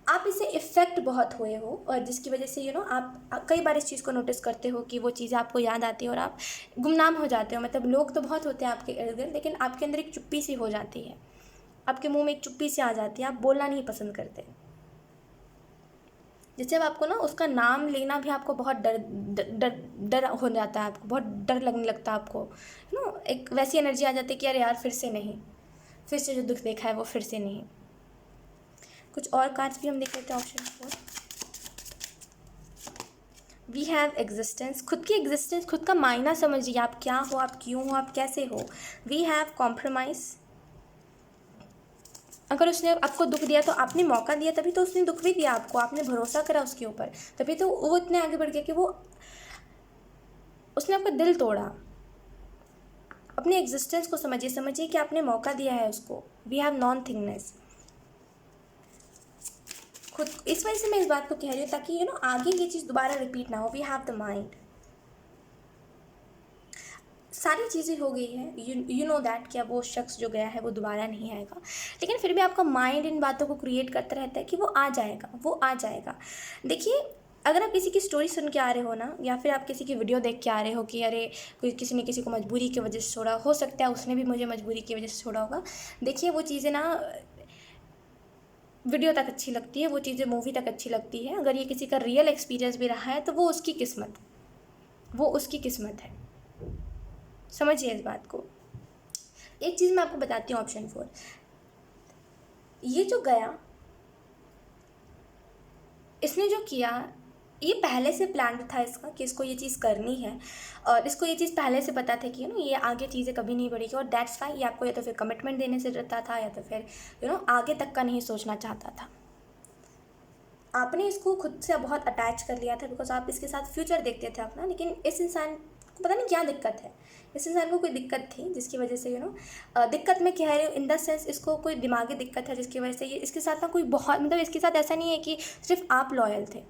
आप इससे इफ़ेक्ट बहुत हुए हो, और जिसकी वजह से आप कई बार इस चीज़ को नोटिस करते हो कि वो चीज़ें आपको याद आती है और आप गुमनाम हो जाते हो। मतलब लोग तो बहुत होते हैं आपके इर्द गिर्द, लेकिन आपके अंदर एक चुप्पी सी हो जाती है, आपके मुंह में एक चुप्पी सी आ जाती है, आप बोलना नहीं पसंद करते। जैसे अब आपको ना उसका नाम लेना भी आपको बहुत डर डर डर डर हो जाता है, आपको बहुत डर लगने लगता है, आपको एक वैसी एनर्जी आ जाती है कि यार यार फिर से नहीं, फिर से जो दुख देखा है वो फिर से नहीं। कुछ और कार्ड्स भी हम देख लेते हैं। ऑप्शन 4 वी हैव एग्जिस्टेंस, खुद की एग्जिस्टेंस, खुद का मायना समझिए, आप क्या हो, आप क्यों हो, आप कैसे हो। वी हैव कॉम्प्रोमाइज़, अगर उसने आपको दुख दिया तो आपने मौका दिया, तभी तो उसने दुख भी दिया आपको, आपने भरोसा करा उसके ऊपर, तभी तो वो इतने आगे बढ़ गया कि वो उसने आपका दिल तोड़ा। अपनी एग्जिस्टेंस को समझिए कि आपने मौका दिया है उसको। वी हैव नॉन थिंगनेस, खुद इस वजह से मैं इस बात को कह रही हूँ ताकि आगे ये चीज़ दोबारा रिपीट ना हो। वी हैव द माइंड, सारी चीज़ें हो गई है, यू नो दैट कि अब वो शख्स जो गया है वो दोबारा नहीं आएगा, लेकिन फिर भी आपका माइंड इन बातों को क्रिएट करता रहता है कि वो आ जाएगा, वो आ जाएगा। देखिए, अगर आप किसी की स्टोरी सुन के आ रहे हो ना, या फिर आप किसी की वीडियो देख के आ रहे हो कि अरे कोई किसी ने किसी को मजबूरी की वजह से छोड़ा, हो सकता है उसने भी मुझे मजबूरी की वजह से छोड़ा होगा। देखिए, वो चीज़ें ना वीडियो तक अच्छी लगती है, वो चीज़ें मूवी तक अच्छी लगती है। अगर ये किसी का रियल एक्सपीरियंस भी रहा है तो वो उसकी किस्मत, वो उसकी किस्मत है। समझिए इस बात को। एक चीज़ मैं आपको बताती हूँ, ऑप्शन 4 ये जो गया, इसने जो किया ये पहले से प्लान था इसका कि इसको ये चीज़ करनी है, और इसको ये चीज़ पहले से पता था कि ये आगे चीज़ें कभी नहीं बढ़ेगी, और दैट्स वाई ये आपको या तो फिर कमिटमेंट देने से डरता था, या तो फिर आगे तक का नहीं सोचना चाहता था। आपने इसको खुद से बहुत अटैच कर लिया था बिकॉज आप इसके साथ फ्यूचर देखते थे अपना, लेकिन इस इंसान आपको पता नहीं क्या दिक्कत है, इस इंसान को कोई दिक्कत थी जिसकी वजह से दिक्कत मैं कह रही हूँ इन द सेंस इसको कोई दिमागी दिक्कत है जिसकी वजह से ये इसके साथ ना कोई बहुत मतलब इसके साथ ऐसा नहीं है कि सिर्फ आप लॉयल थे,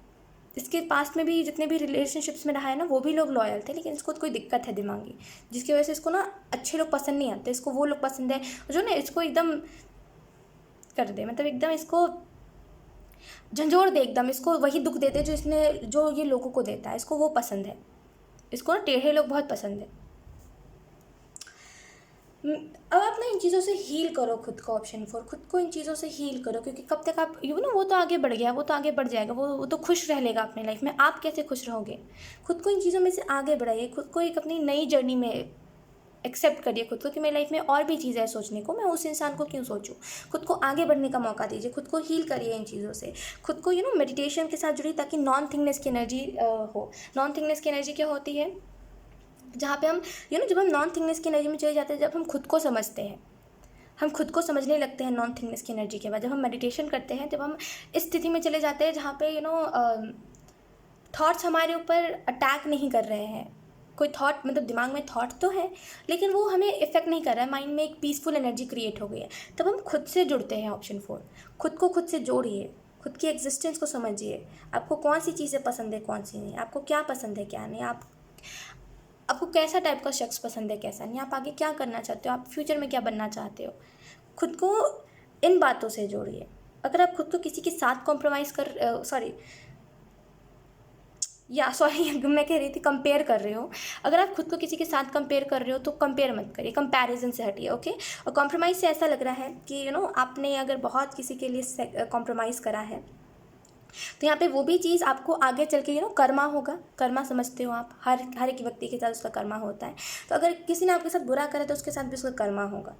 इसके पास्ट में भी जितने भी रिलेशनशिप्स में रहा है ना वो भी लोग लॉयल थे, लेकिन इसको कोई दिक्कत है दिमागी जिसकी वजह से इसको ना अच्छे लोग पसंद नहीं आते, इसको वो लोग पसंद है जो ना इसको एकदम कर दे, मतलब एकदम इसको झंझोड़ दे, एकदम इसको वही दुख देते जो ये लोगों को देता है, इसको वो पसंद है, इसको ना टेढ़े लोग बहुत पसंद है। अब आप ना इन चीज़ों से हील करो खुद को, ऑप्शन 4 खुद को इन चीज़ों से हील करो, क्योंकि कब तक आप वो तो आगे बढ़ गया, वो तो आगे बढ़ जाएगा, वो तो खुश रह लेगा अपने लाइफ में, आप कैसे खुश रहोगे। खुद को इन चीज़ों में से आगे बढ़ाइए, खुद को एक अपनी नई जर्नी में एक्सेप्ट करिए खुद को कि मेरी लाइफ में और भी चीज़ें हैं सोचने को, मैं उस इंसान को क्यों सोचूं। खुद को आगे बढ़ने का मौका दीजिए, खुद को हील करिए इन चीज़ों से, खुद को मेडिटेशन के साथ जुड़िए ताकि नॉन थिंगनेस की एनर्जी हो। नॉन थिंगनेस की एनर्जी क्या होती है, जहाँ पे हम जब हम नॉन थिंगनेस की एनर्जी में चले जाते हैं, जब हम खुद को समझते हैं, हम खुद को समझने लगते हैं नॉन थिंगनेस की एनर्जी के बाद, जब हम मेडिटेशन करते हैं, जब हम इस स्थिति में चले जाते हैं जहाँ पे थॉट्स हमारे ऊपर अटैक नहीं कर रहे हैं, कोई थॉट मतलब दिमाग में थॉट तो है लेकिन वो हमें इफेक्ट नहीं कर रहा है, माइंड में एक पीसफुल एनर्जी क्रिएट हो गई है, तब हम खुद से जुड़ते हैं। ऑप्शन 4 खुद को खुद से जोड़िए, खुद की एग्जिस्टेंस को समझिए, आपको कौन सी चीज़ें पसंद है कौन सी नहीं, आपको क्या पसंद है क्या नहीं, आपको कैसा टाइप का शख्स पसंद है कैसा नहीं, आप आगे क्या करना चाहते हो, आप फ्यूचर में क्या बनना चाहते हो। खुद को इन बातों से जोड़िए। अगर आप खुद को किसी के साथ कॉम्प्रोमाइज़ मैं कह रही थी कंपेयर कर रहे हो, अगर आप खुद को किसी के साथ कंपेयर कर रहे हो तो कंपेयर मत करिए, कंपैरिजन से हटिए। ओके, और कॉम्प्रोमाइज़ से ऐसा लग रहा है कि आपने अगर बहुत किसी के लिए कॉम्प्रोमाइज़ करा है तो यहाँ पे वो भी चीज़ आपको आगे चल के कर्मा होगा। कर्मा समझते हो आप, हर एक व्यक्ति के साथ उसका कर्मा होता है, तो अगर किसी ने आपके साथ बुरा करा तो उसके साथ भी उसका कर्मा होगा।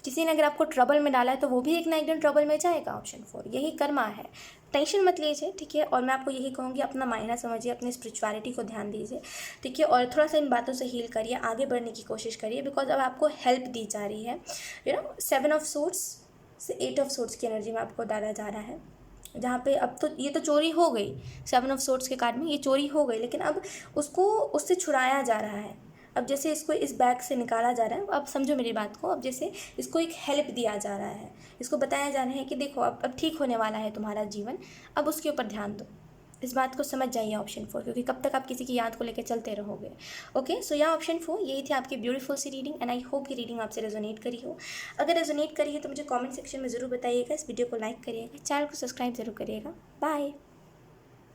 किसी ने अगर आपको ट्रबल में डाला है तो वो भी एक ना एक दिन ट्रबल में जाएगा। ऑप्शन 4 यही कर्मा है, टेंशन मत लीजिए, ठीक है। और मैं आपको यही कहूँगी अपना मायना समझिए, अपनी स्पिरिचुअलिटी को ध्यान दीजिए, ठीक है, और थोड़ा सा इन बातों से हील करिए, आगे बढ़ने की कोशिश करिए, बिकॉज अब आपको हेल्प दी जा रही है। 7 ऑफ सोर्ट्स से 8 ऑफ सोर्ट्स की एनर्जी में आपको डाला जा रहा है, जहाँ पे अब तो ये तो चोरी हो गई, 7 ऑफ सोर्ट्स के कार्ड में ये चोरी हो गई, लेकिन अब उसको उससे छुड़ाया जा रहा है। अब जैसे इसको इस बैग से निकाला जा रहा है, अब समझो मेरी बात को, अब जैसे इसको एक हेल्प दिया जा रहा है, इसको बताया जा रहा है कि देखो अब ठीक होने वाला है तुम्हारा जीवन, अब उसके ऊपर ध्यान दो। इस बात को समझ जाइए ऑप्शन 4, क्योंकि कब तक आप किसी की याद को लेकर चलते रहोगे। ओके, सो या ऑप्शन 4 यही थी आपकी ब्यूटीफुल सी रीडिंग, एंड आई होप ये रीडिंग आपसे रेजोनेट करी हो। अगर रेजोनेट करी है तो मुझे कमेंट सेक्शन में ज़रूर बताइएगा, इस वीडियो को लाइक करिएगा, चैनल को सब्सक्राइब जरूर करिएगा। बाय।